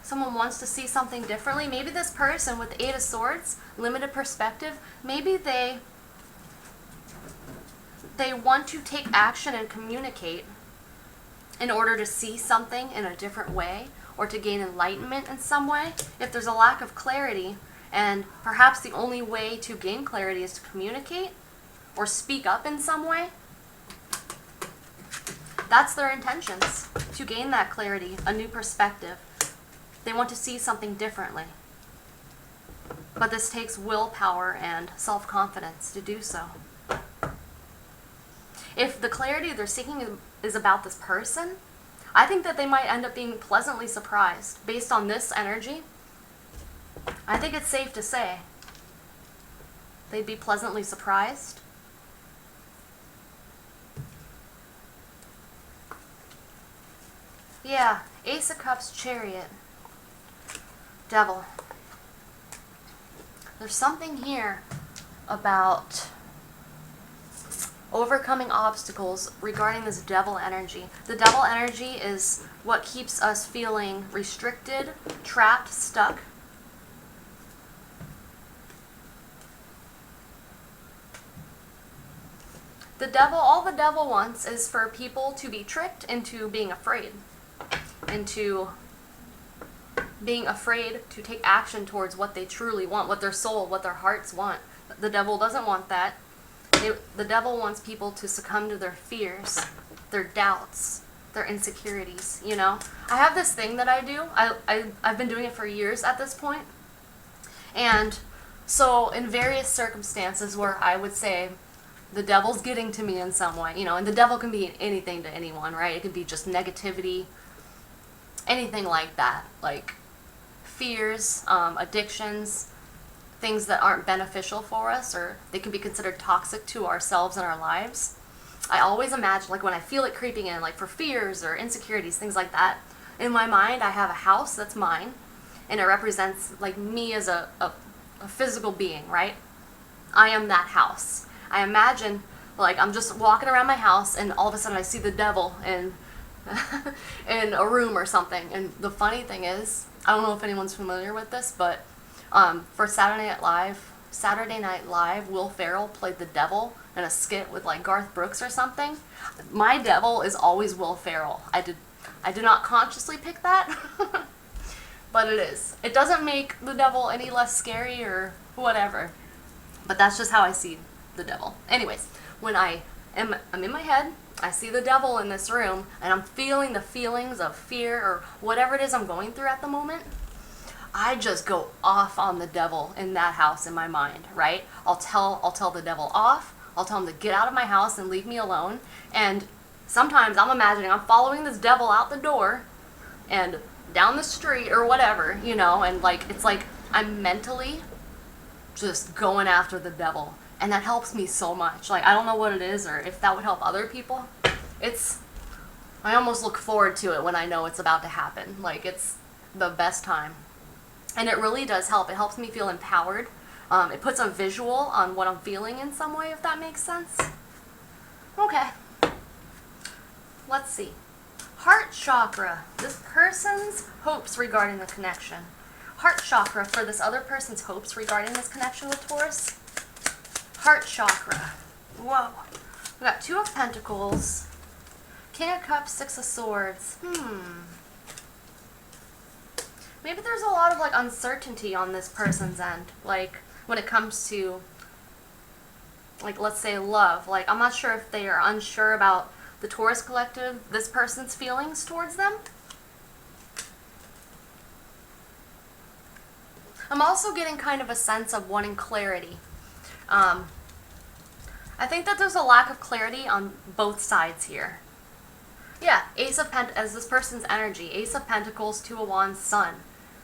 Someone wants to see something differently. Maybe this person with the Eight of Swords, limited perspective, maybe they want to take action and communicate in order to see something in a different way or to gain enlightenment in some way. If there's a lack of clarity, and perhaps the only way to gain clarity is to communicate or speak up in some way, that's their intentions, to gain that clarity, a new perspective. They want to see something differently. But this takes willpower and self-confidence to do so. If the clarity they're seeking is about this person, I think that they might end up being pleasantly surprised. Based on this energy, I think it's safe to say they'd be pleasantly surprised. Yeah, Ace of Cups, Chariot, Devil. There's something here about overcoming obstacles regarding this Devil energy. The Devil energy is what keeps us feeling restricted, trapped, stuck. The Devil, all the Devil wants is for people to be tricked into being afraid, into being afraid to take action towards what they truly want, what their soul, what their hearts want. The Devil doesn't want that. The Devil wants people to succumb to their fears, their doubts, their insecurities, you know? I have this thing that I do. I've been doing it for years at this point. And so in various circumstances where I would say the devil's getting to me in some way, you know, and the devil can be anything to anyone, right? It could be just negativity, anything like that, like fears, addictions, things that aren't beneficial for us, or they can be considered toxic to ourselves and our lives. I always imagine, like when I feel it creeping in, like for fears or insecurities, things like that, in my mind I have a house that's mine, and it represents like me as a physical being, right? I am that house. I imagine like I'm just walking around my house and all of a sudden I see the devil in in a room or something. And the funny thing is, I don't know if anyone's familiar with this, but for Saturday Night Live, Will Ferrell played the devil in a skit with like Garth Brooks or something. My devil is always Will Ferrell. I did not consciously pick that, but it is. It doesn't make the devil any less scary or whatever, but that's just how I see the devil. Anyways, when I'm in my head, I see the devil in this room, and I'm feeling the feelings of fear or whatever it is I'm going through at the moment, I just go off on the devil in that house in my mind, right? I'll tell the devil off. I'll tell him to get out of my house and leave me alone. And sometimes I'm imagining I'm following this devil out the door and down the street or whatever, you know, and like it's like I'm mentally just going after the devil. And that helps me so much. Like, I don't know what it is or if that would help other people. I almost look forward to it when I know it's about to happen. Like, it's the best time. And it really does help. It helps me feel empowered. It puts a visual on what I'm feeling in some way, if that makes sense. Okay. Let's see. Heart chakra. This person's hopes regarding the connection. Heart chakra for this other person's hopes regarding this connection with Taurus. Heart chakra. Whoa. We got Two of Pentacles, King of Cups, Six of Swords. Maybe there's a lot of like uncertainty on this person's end. Like when it comes to, like, let's say love. Like I'm not sure if they are unsure about the Taurus collective, this person's feelings towards them. I'm also getting kind of a sense of wanting clarity. I think that there's a lack of clarity on both sides here. Yeah, Ace of Pentacles as this person's energy. Ace of Pentacles, Two of Wands, Sun,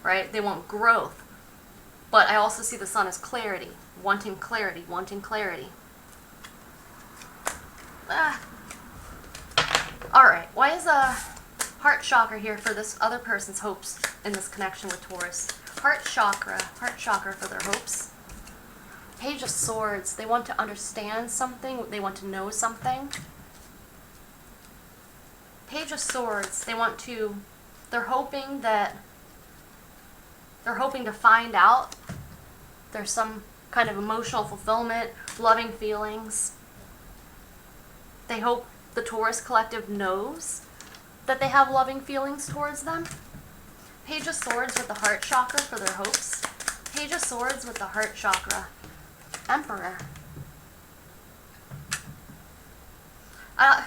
right? They want growth. But I also see the Sun as clarity. Wanting clarity, wanting clarity. Alright, why is a heart chakra here for this other person's hopes in this connection with Taurus? Heart chakra for their hopes. Page of Swords, they want to understand something, they want to know something. Page of Swords, they're hoping to find out there's some kind of emotional fulfillment, loving feelings. They hope the Taurus collective knows that they have loving feelings towards them. Page of Swords with the heart chakra for their hopes. Page of Swords with the heart chakra. Emperor.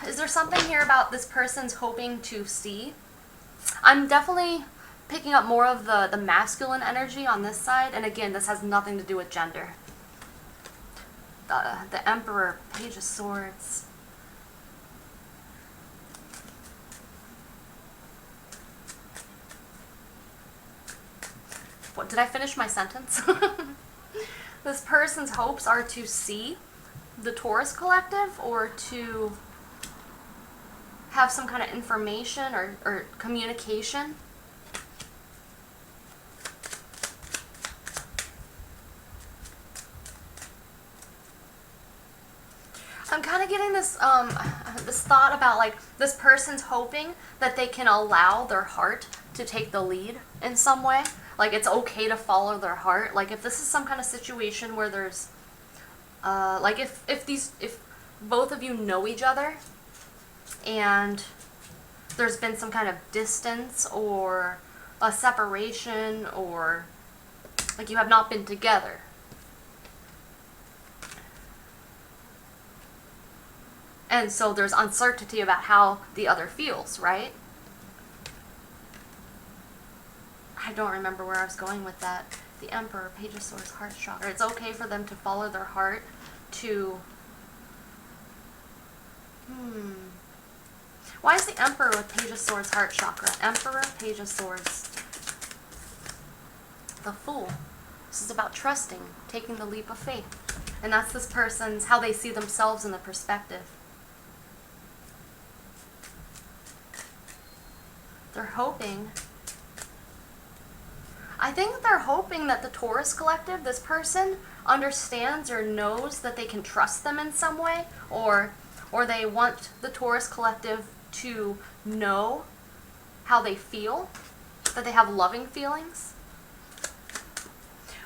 Is there something here about this person's hoping to see? I'm definitely picking up more of the masculine energy on this side, and again, this has nothing to do with gender. The Emperor, Page of Swords. What, did I finish my sentence? This person's hopes are to see the Taurus collective, or to have some kind of information or communication. I'm kind of getting this this thought about, like, this person's hoping that they can allow their heart to take the lead in some way. Like, it's okay to follow their heart. Like, if this is some kind of situation where there's like, if both of you know each other and there's been some kind of distance or a separation, or like you have not been together, and so there's uncertainty about how the other feels, right? I don't remember where I was going with that. The Emperor, Page of Swords, heart chakra. It's okay for them to follow their heart, to... Why is the Emperor with Page of Swords, heart chakra? Emperor, Page of Swords. The Fool. This is about trusting, taking the leap of faith. And that's this person's, how they see themselves in the perspective. They're hoping... I think they're hoping that the Taurus collective, this person, understands or knows that they can trust them in some way, or they want the Taurus collective to know how they feel, that they have loving feelings.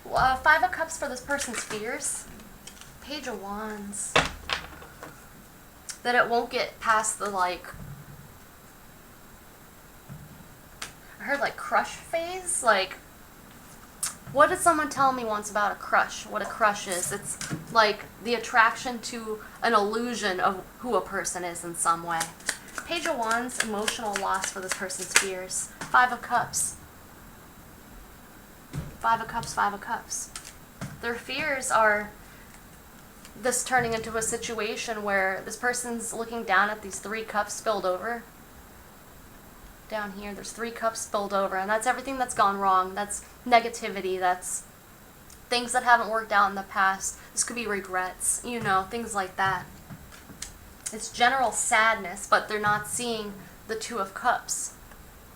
Five of Cups for this person's fears. Page of Wands. That it won't get past the, like, I heard, like, crush phase, like, what did someone tell me once about a crush? What a crush is? It's like the attraction to an illusion of who a person is in some way. Page of Wands, emotional loss for this person's fears. Five of Cups. Five of Cups, Five of Cups. Their fears are this turning into a situation where this person's looking down at these 3 cups spilled over. Down here, there's 3 cups spilled over, and that's everything that's gone wrong. That's negativity, that's things that haven't worked out in the past. This could be regrets, you know, things like that. It's general sadness, but they're not seeing the 2 of Cups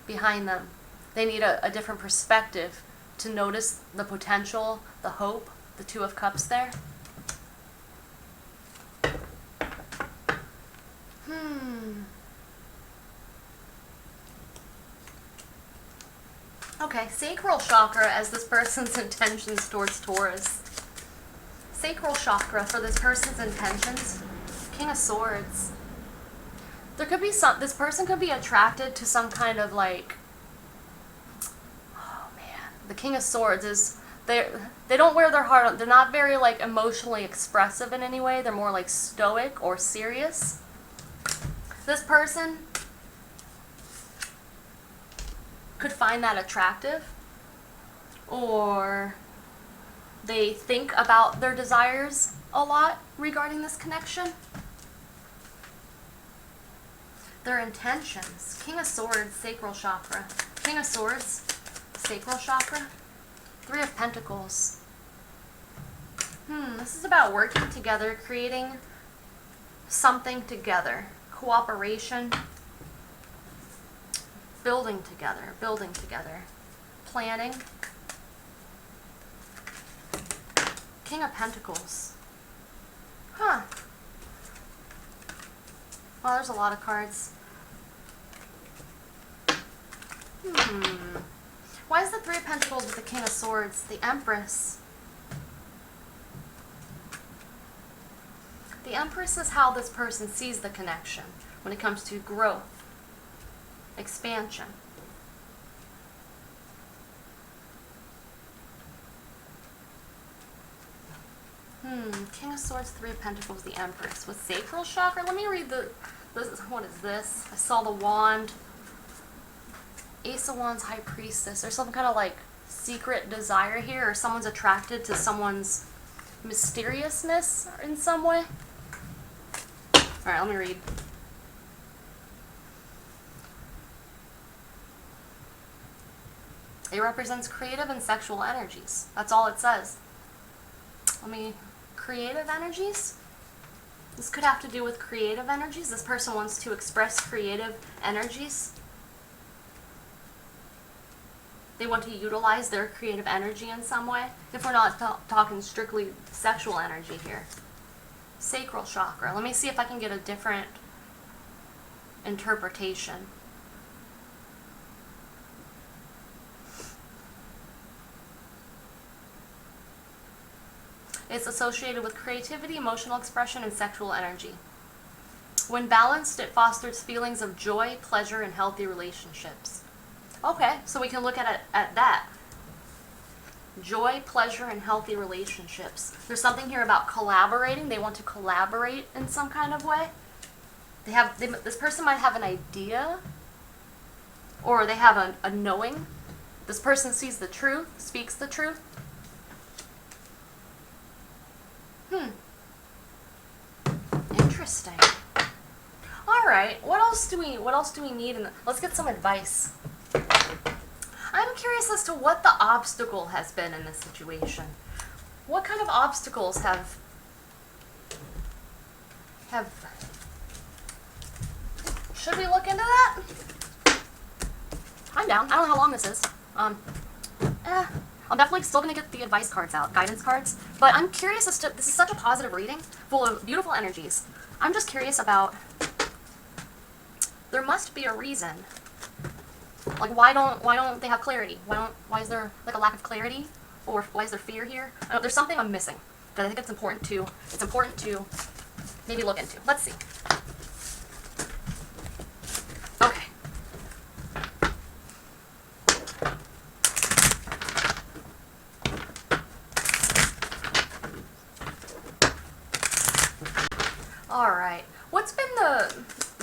behind them. They need a different perspective to notice the potential, the hope, the 2 of Cups there. Okay, sacral chakra as this person's intentions towards Taurus. Sacral chakra for this person's intentions. King of Swords. There could be this person could be attracted to some kind of, like, oh man, the King of Swords is, they don't wear their heart on, they're not very, like, emotionally expressive in any way. They're more, like, stoic or serious. This person could find that attractive, or they think about their desires a lot regarding this connection. Their intentions. King of Swords, sacral chakra. King of Swords, sacral chakra. 3 of Pentacles. This is about working together, creating something together. Cooperation. Building together, planning. King of Pentacles. Huh. Well, there's a lot of cards. Why is the Three of Pentacles with the King of Swords? The Empress. The Empress is how this person sees the connection when it comes to growth, expansion. King of Swords, Three of Pentacles, the Empress. With sacral chakra, let me read what is this? I saw the wand. Ace of Wands, High Priestess. There's some kind of like secret desire here, or someone's attracted to someone's mysteriousness in some way. Alright, let me read. It represents creative and sexual energies. That's all it says. Creative energies? This could have to do with creative energies. This person wants to express creative energies. They want to utilize their creative energy in some way. If we're not talking strictly sexual energy here. Sacral chakra. Let me see if I can get a different interpretation. It's associated with creativity, emotional expression, and sexual energy. When balanced, it fosters feelings of joy, pleasure, and healthy relationships. Okay, so we can look at it at that. Joy, pleasure, and healthy relationships. There's something here about collaborating. They want to collaborate in some kind of way. This person might have an idea, or they have a knowing. This person sees the truth, speaks the truth. Interesting. All right. What else do we need? Let's get some advice. I'm curious as to what the obstacle has been in this situation. What kind of obstacles have should we look into that? I'm down. I don't know how long this is. I'm definitely still going to get the advice cards out, guidance cards, but I'm curious as to, this is such a positive reading, full of beautiful energies. I'm just curious about, there must be a reason. Like, why don't they have clarity? Why is there like a lack of clarity? Or why is there fear here? I don't know, there's something I'm missing that I think it's important to maybe look into. Let's see. Okay. All right. What's been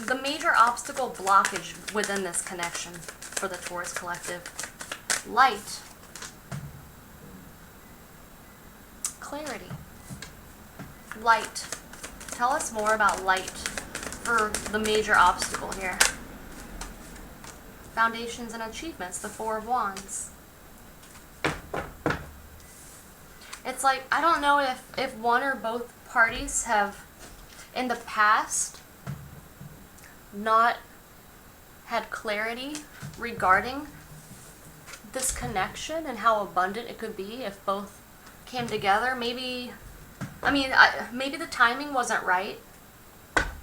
the major obstacle blockage within this connection for the Taurus collective? Light. Clarity. Light. Tell us more about light for the major obstacle here. Foundations and achievements, the Four of Wands. It's like, I don't know if one or both parties have, in the past, not had clarity regarding this connection and how abundant it could be if both came together. Maybe the timing wasn't right.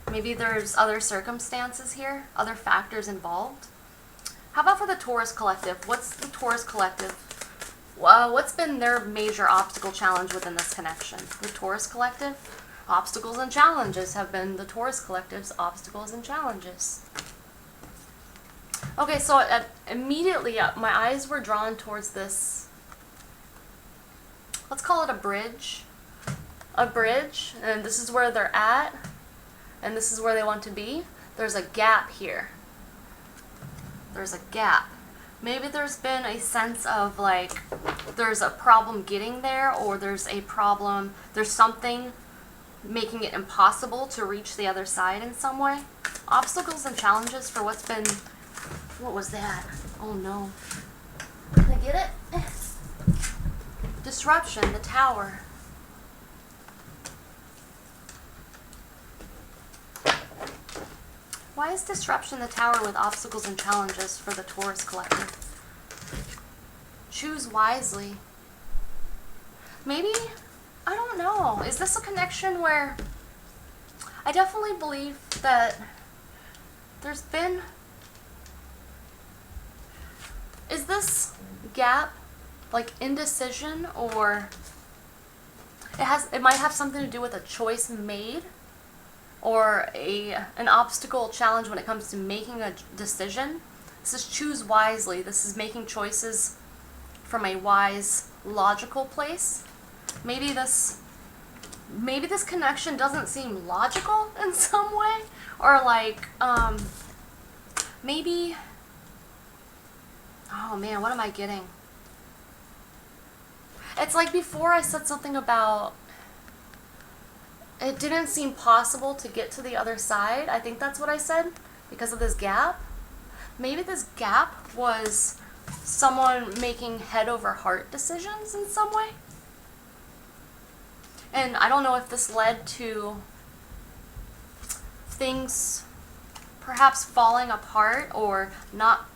Maybe there's other circumstances here, other factors involved. How about for the Taurus collective? What's the Taurus collective? What's been their major obstacle challenge within this connection? The Taurus collective? Obstacles and challenges have been the Taurus collective's obstacles and challenges. Okay, so immediately my eyes were drawn towards this, let's call it a bridge. A bridge, and this is where they're at, and this is where they want to be. There's a gap here. There's a gap. Maybe there's been a sense of like, there's a problem getting there, or there's something making it impossible to reach the other side in some way. Obstacles and challenges for what's been, what was that? Oh no. Can I get it? Disruption, the Tower. Why is disruption the Tower with obstacles and challenges for the Taurus collective? Choose wisely. Maybe, I don't know. Is this a connection where I definitely believe that there's been... Is this gap like indecision, or it might have something to do with a choice made, or an obstacle challenge when it comes to making a decision. This is choose wisely. This is making choices from a wise, logical place. Maybe this connection doesn't seem logical in some way, or like maybe, oh man, what am I getting? It's like before I said something about it didn't seem possible to get to the other side. I think that's what I said, because of this gap. Maybe this gap was someone making head over heart decisions in some way. And I don't know if this led to things perhaps falling apart or not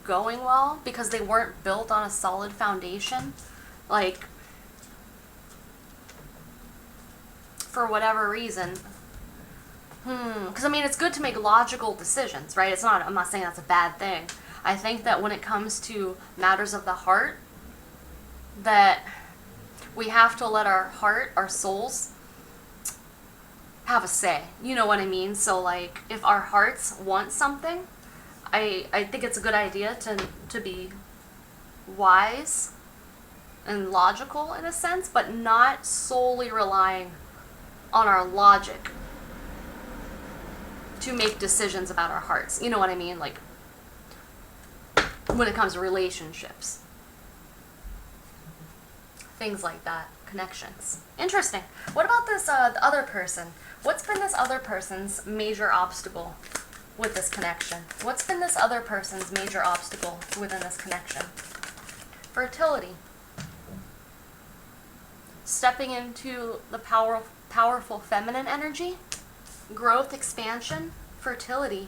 going well because they weren't built on a solid foundation. Like, for whatever reason. Because I mean, it's good to make logical decisions, right? I'm not saying that's a bad thing. I think that when it comes to matters of the heart, that we have to let our heart, our souls, have a say. You know what I mean? So like, if our hearts want something, I think it's a good idea to be wise and logical in a sense, but not solely relying on our logic to make decisions about our hearts. You know what I mean? Like, when it comes to relationships. Things like that. Connections. Interesting. What about this, the other person? What's been this other person's major obstacle with this connection? What's been this other person's major obstacle within this connection? Fertility. Stepping into the powerful feminine energy. Growth, expansion, fertility.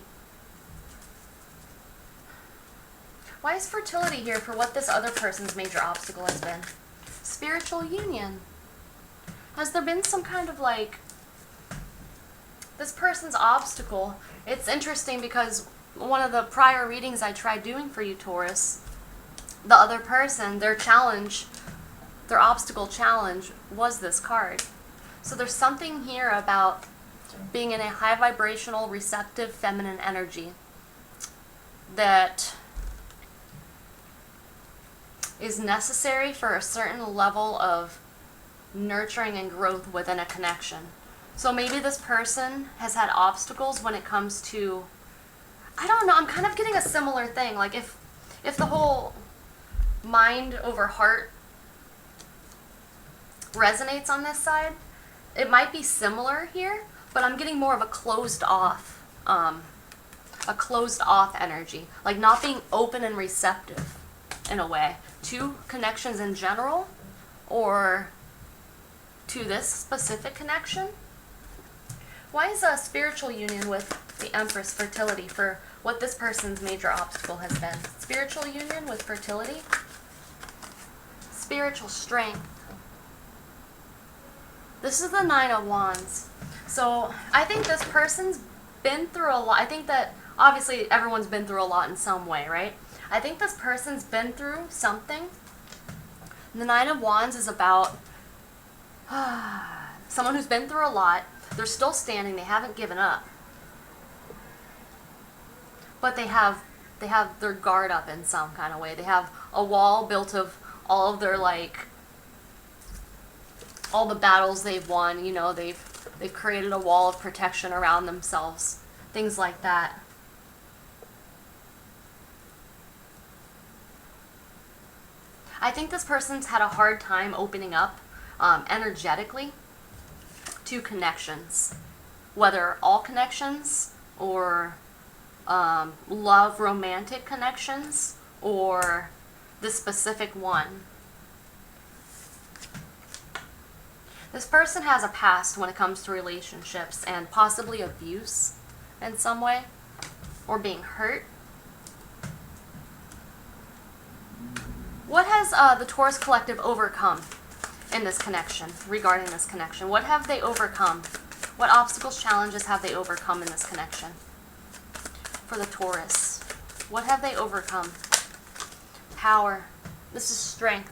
Why is fertility here for what this other person's major obstacle has been? Spiritual union. Has there been some kind of like, this person's obstacle? It's interesting because one of the prior readings I tried doing for you, Taurus, the other person, their challenge, their obstacle challenge was this card. So there's something here about being in a high vibrational, receptive, feminine energy that is necessary for a certain level of nurturing and growth within a connection. So maybe this person has had obstacles when it comes to, I don't know, I'm kind of getting a similar thing. Like if the whole mind over heart resonates on this side, it might be similar here, but I'm getting more of a closed off energy, like not being open and receptive in a way to connections in general or to this specific connection. Why is a spiritual union with the Empress fertility for what this person's major obstacle has been? Spiritual union with fertility. Spiritual strength. This is the Nine of Wands. So I think this person's been through a lot. I think that obviously everyone's been through a lot in some way, right? I think this person's been through something. The Nine of Wands is about someone who's been through a lot. They're still standing. They haven't given up. But they have their guard up in some kind of way. They have a wall built of all of their, like, all the battles they've won. You know, they've created a wall of protection around themselves. Things like that. I think this person's had a hard time opening up energetically to connections, whether all connections or love, romantic connections, or this specific one. This person has a past when it comes to relationships and possibly abuse in some way, or being hurt. What has the Taurus collective overcome in this connection, regarding this connection? What have they overcome? What obstacles, challenges have they overcome in this connection? For the Taurus, what have they overcome? Power. This is strength.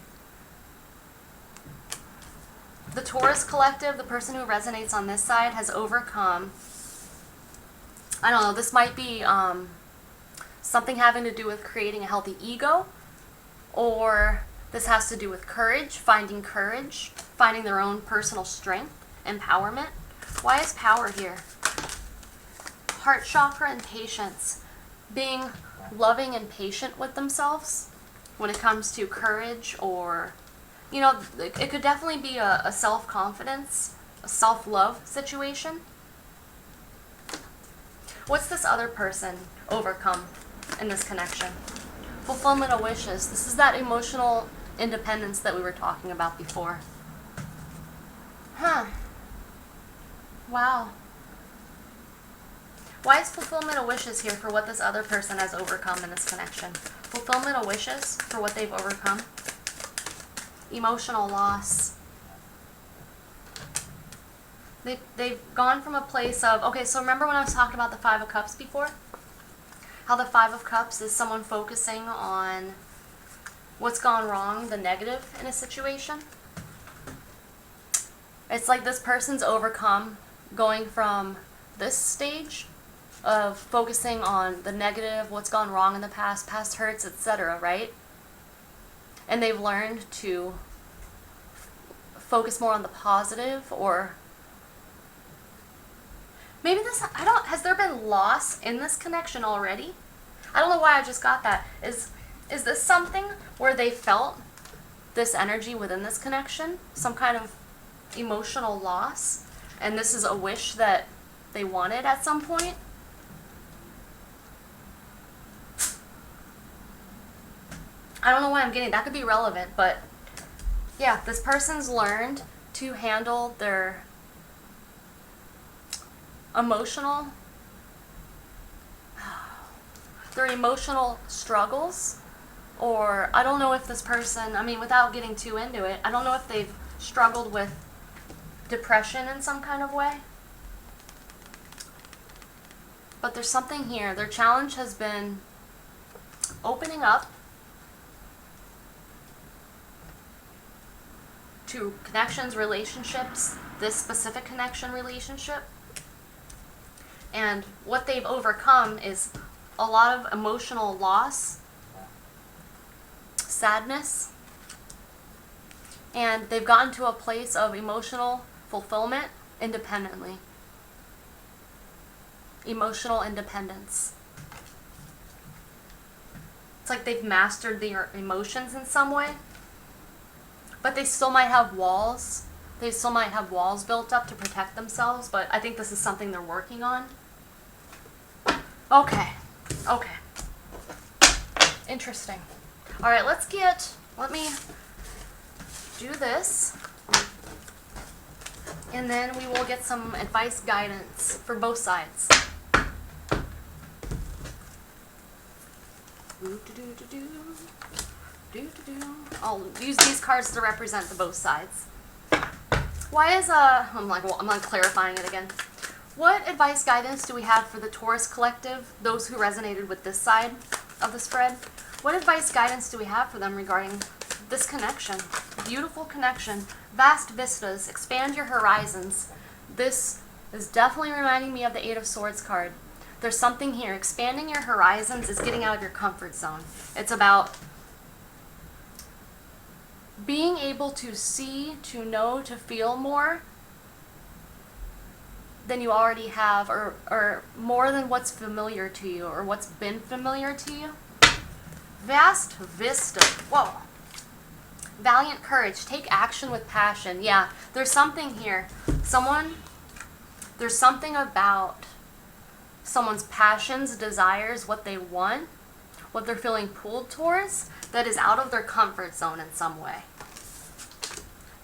The Taurus collective, the person who resonates on this side, has overcome, I don't know, this might be something having to do with creating a healthy ego, or this has to do with courage, finding their own personal strength, empowerment. Why is power here? Heart chakra and patience. Being loving and patient with themselves when it comes to courage, or, you know, it could definitely be a self-confidence, a self-love situation. What's this other person overcome in this connection? Fulfillment of wishes. This is that emotional independence that we were talking about before. Huh. Wow. Why is fulfillment of wishes here for what this other person has overcome in this connection? Fulfillment of wishes for what they've overcome. Emotional loss. They've gone from a place of, okay, so remember when I was talking about the Five of Cups before? How the Five of Cups is someone focusing on what's gone wrong, the negative in a situation. It's like this person's overcome going from this stage of focusing on the negative, what's gone wrong in the past hurts, etc., right? And they've learned to focus more on the positive, or maybe this, has there been loss in this connection already? I don't know why I just got that. Is this something where they felt this energy within this connection? Some kind of emotional loss? And this is a wish that they wanted at some point? I don't know why I'm getting, that could be relevant, but yeah, this person's learned to handle their emotional struggles, or I don't know if this person, I mean, without getting too into it, I don't know if they've struggled with depression in some kind of way. But there's something here. Their challenge has been opening up to connections, relationships, this specific connection relationship. And what they've overcome is a lot of emotional loss, sadness, and they've gotten to a place of emotional fulfillment independently. Emotional independence. It's like they've mastered their emotions in some way, but they still might have walls. They still might have walls built up to protect themselves, but I think this is something they're working on. Okay. Interesting. All right, let me do this, and then we will get some advice, guidance for both sides. I'll use these cards to represent the both sides. Why is I'm clarifying it again. What advice, guidance do we have for the Taurus collective, those who resonated with this side of the spread? What advice, guidance do we have for them regarding this connection? Beautiful connection, vast vistas, expand your horizons. This is definitely reminding me of the Eight of Swords card. There's something here. Expanding your horizons is getting out of your comfort zone. It's about being able to see, to know, to feel more than you already have, or more than what's familiar to you, or what's been familiar to you. Vast vista. Whoa. Valiant courage. Take action with passion. Yeah, there's something here. There's something about someone's passions, desires, what they want, what they're feeling pulled towards, that is out of their comfort zone in some way.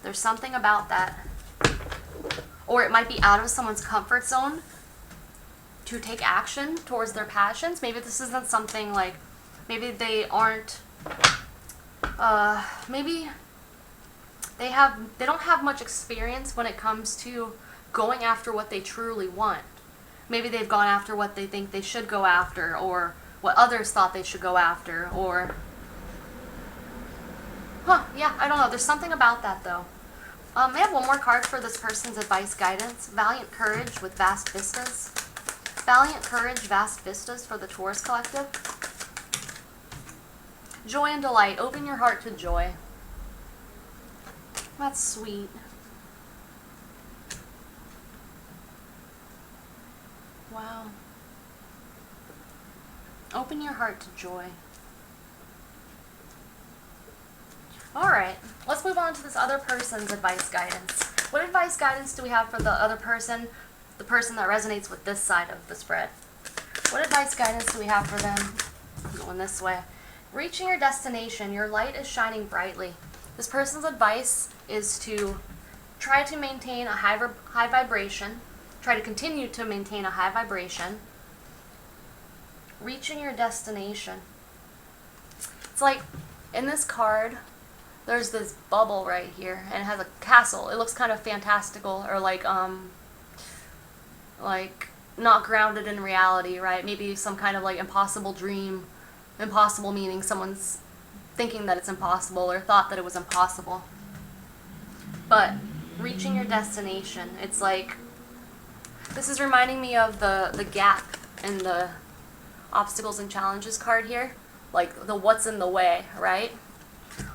There's something about that. Or it might be out of someone's comfort zone to take action towards their passions. Maybe this isn't something like, maybe they aren't, maybe They don't have much experience when it comes to going after what they truly want. Maybe they've gone after what they think they should go after, or what others thought they should go after, or yeah, I don't know. There's something about that though. I have one more card for this person's advice guidance. Valiant Courage with Vast Vistas. Valiant Courage, Vast Vistas for the Taurus Collective. Joy and delight. Open your heart to joy. That's sweet. Wow. Open your heart to joy. Alright, let's move on to this other person's advice guidance. What advice guidance do we have for the other person, the person that resonates with this side of the spread? What advice guidance do we have for them? Going this way. Reaching your destination, your light is shining brightly. This person's advice is to try to maintain a high vibration, try to continue to maintain a high vibration. Reaching your destination. It's like, in this card, there's this bubble right here, and it has a castle. It looks kind of fantastical, or like not grounded in reality, right? Maybe some kind of like impossible dream. Impossible meaning someone's thinking that it's impossible, or thought that it was impossible. But reaching your destination, it's like, this is reminding me of the gap in the obstacles and challenges card here, like the what's in the way, right?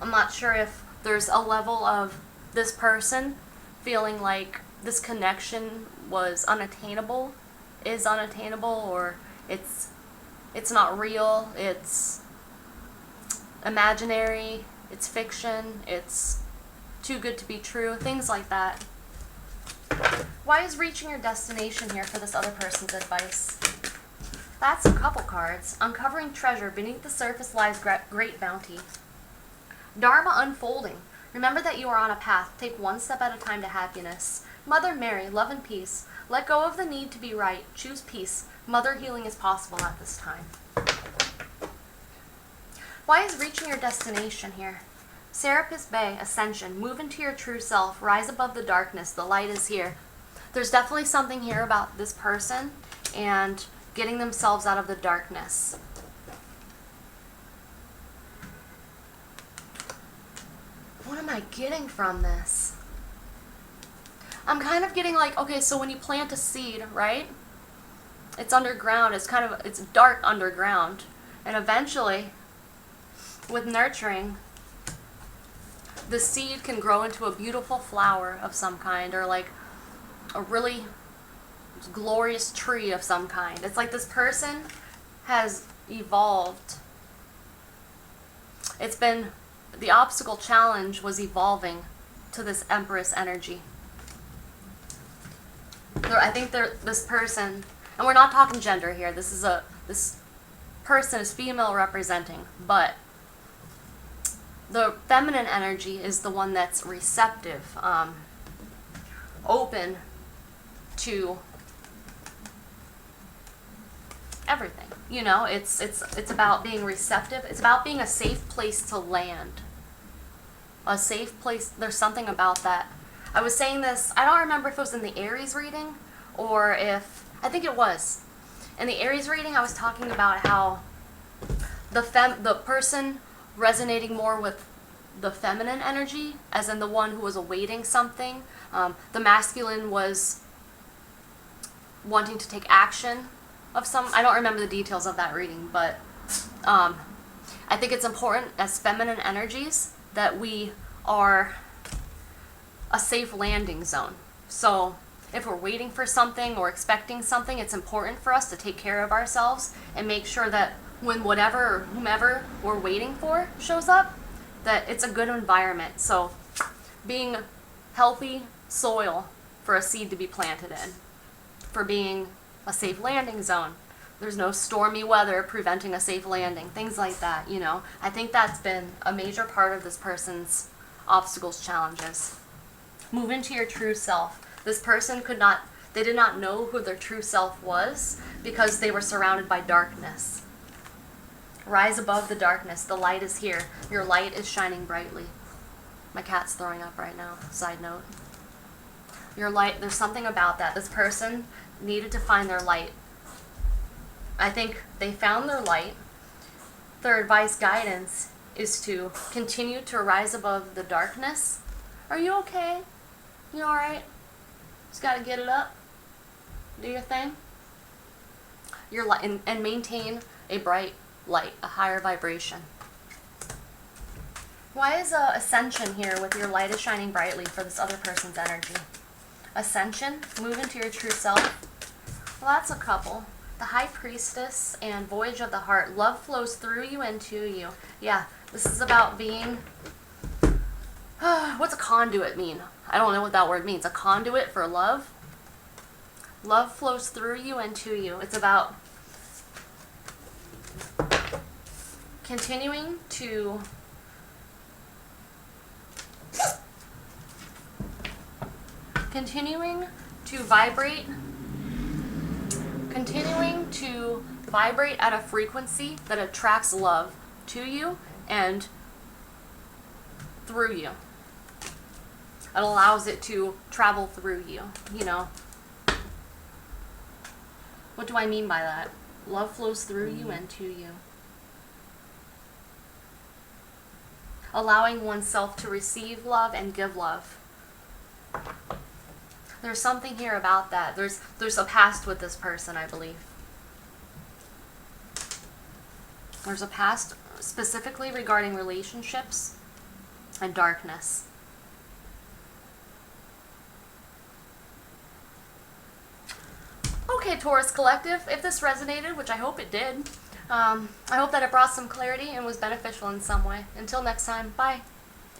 I'm not sure if there's a level of this person feeling like this connection was unattainable, or it's not real, it's imaginary, it's fiction, it's too good to be true, things like that. Why is reaching your destination here for this other person's advice? That's a couple cards. Uncovering treasure. Beneath the surface lies great bounty. Dharma unfolding. Remember that you are on a path. Take one step at a time to happiness. Mother Mary, love and peace. Let go of the need to be right. Choose peace. Mother healing is possible at this time. Why is reaching your destination here? Serapis Bay, ascension. Move into your true self. Rise above the darkness. The light is here. There's definitely something here about this person and getting themselves out of the darkness. What am I getting from this? I'm kind of getting like, okay, so when you plant a seed, right? It's underground, it's dark underground. And eventually, with nurturing, the seed can grow into a beautiful flower of some kind, or like a really glorious tree of some kind. It's like this person has evolved. It's been, the obstacle challenge was evolving to this Empress energy. I think this person, and we're not talking gender here, this person is female representing, but the feminine energy is the one that's receptive, open to everything. You know, it's about being receptive. It's about being a safe place to land. A safe place. There's something about that. I was saying this, I don't remember if it was in the Aries reading or if, I think it was. In the Aries reading, I was talking about how the person resonating more with the feminine energy, as in the one who was awaiting something. The masculine was wanting to take action of some, I don't remember the details of that reading, but I think it's important as feminine energies that we are a safe landing zone. So if we're waiting for something or expecting something, it's important for us to take care of ourselves and make sure that when whatever or whomever we're waiting for shows up, that it's a good environment. So being healthy soil for a seed to be planted in, for being a safe landing zone. There's no stormy weather preventing a safe landing, things like that, you know. I think that's been a major part of this person's obstacles challenges. Move into your true self. This person they did not know who their true self was because they were surrounded by darkness. Rise above the darkness. The light is here. Your light is shining brightly. My cat's throwing up right now, side note. Your light, there's something about that. This person needed to find their light. I think they found their light. Their advice, guidance, is to continue to rise above the darkness. Are you okay? You alright? Just gotta get it up. Do your thing. Your light, and maintain a bright light, a higher vibration. Why is ascension here with your light is shining brightly for this other person's energy? Ascension, move into your true self. Well, that's a couple. The High Priestess and Voyage of the Heart. Love flows through you and to you. Yeah, this is about being... what's a conduit mean? I don't know what that word means. A conduit for love? Love flows through you and to you. It's about continuing to vibrate at a frequency that attracts love to you and through you. It allows it to travel through you, you know. What do I mean by that? Love flows through you and to you. Allowing oneself to receive love and give love. There's something here about that. There's a past with this person, I believe. There's a past specifically regarding relationships and darkness. Okay, Taurus Collective, if this resonated, which I hope it did, I hope that it brought some clarity and was beneficial in some way. Until next time, bye.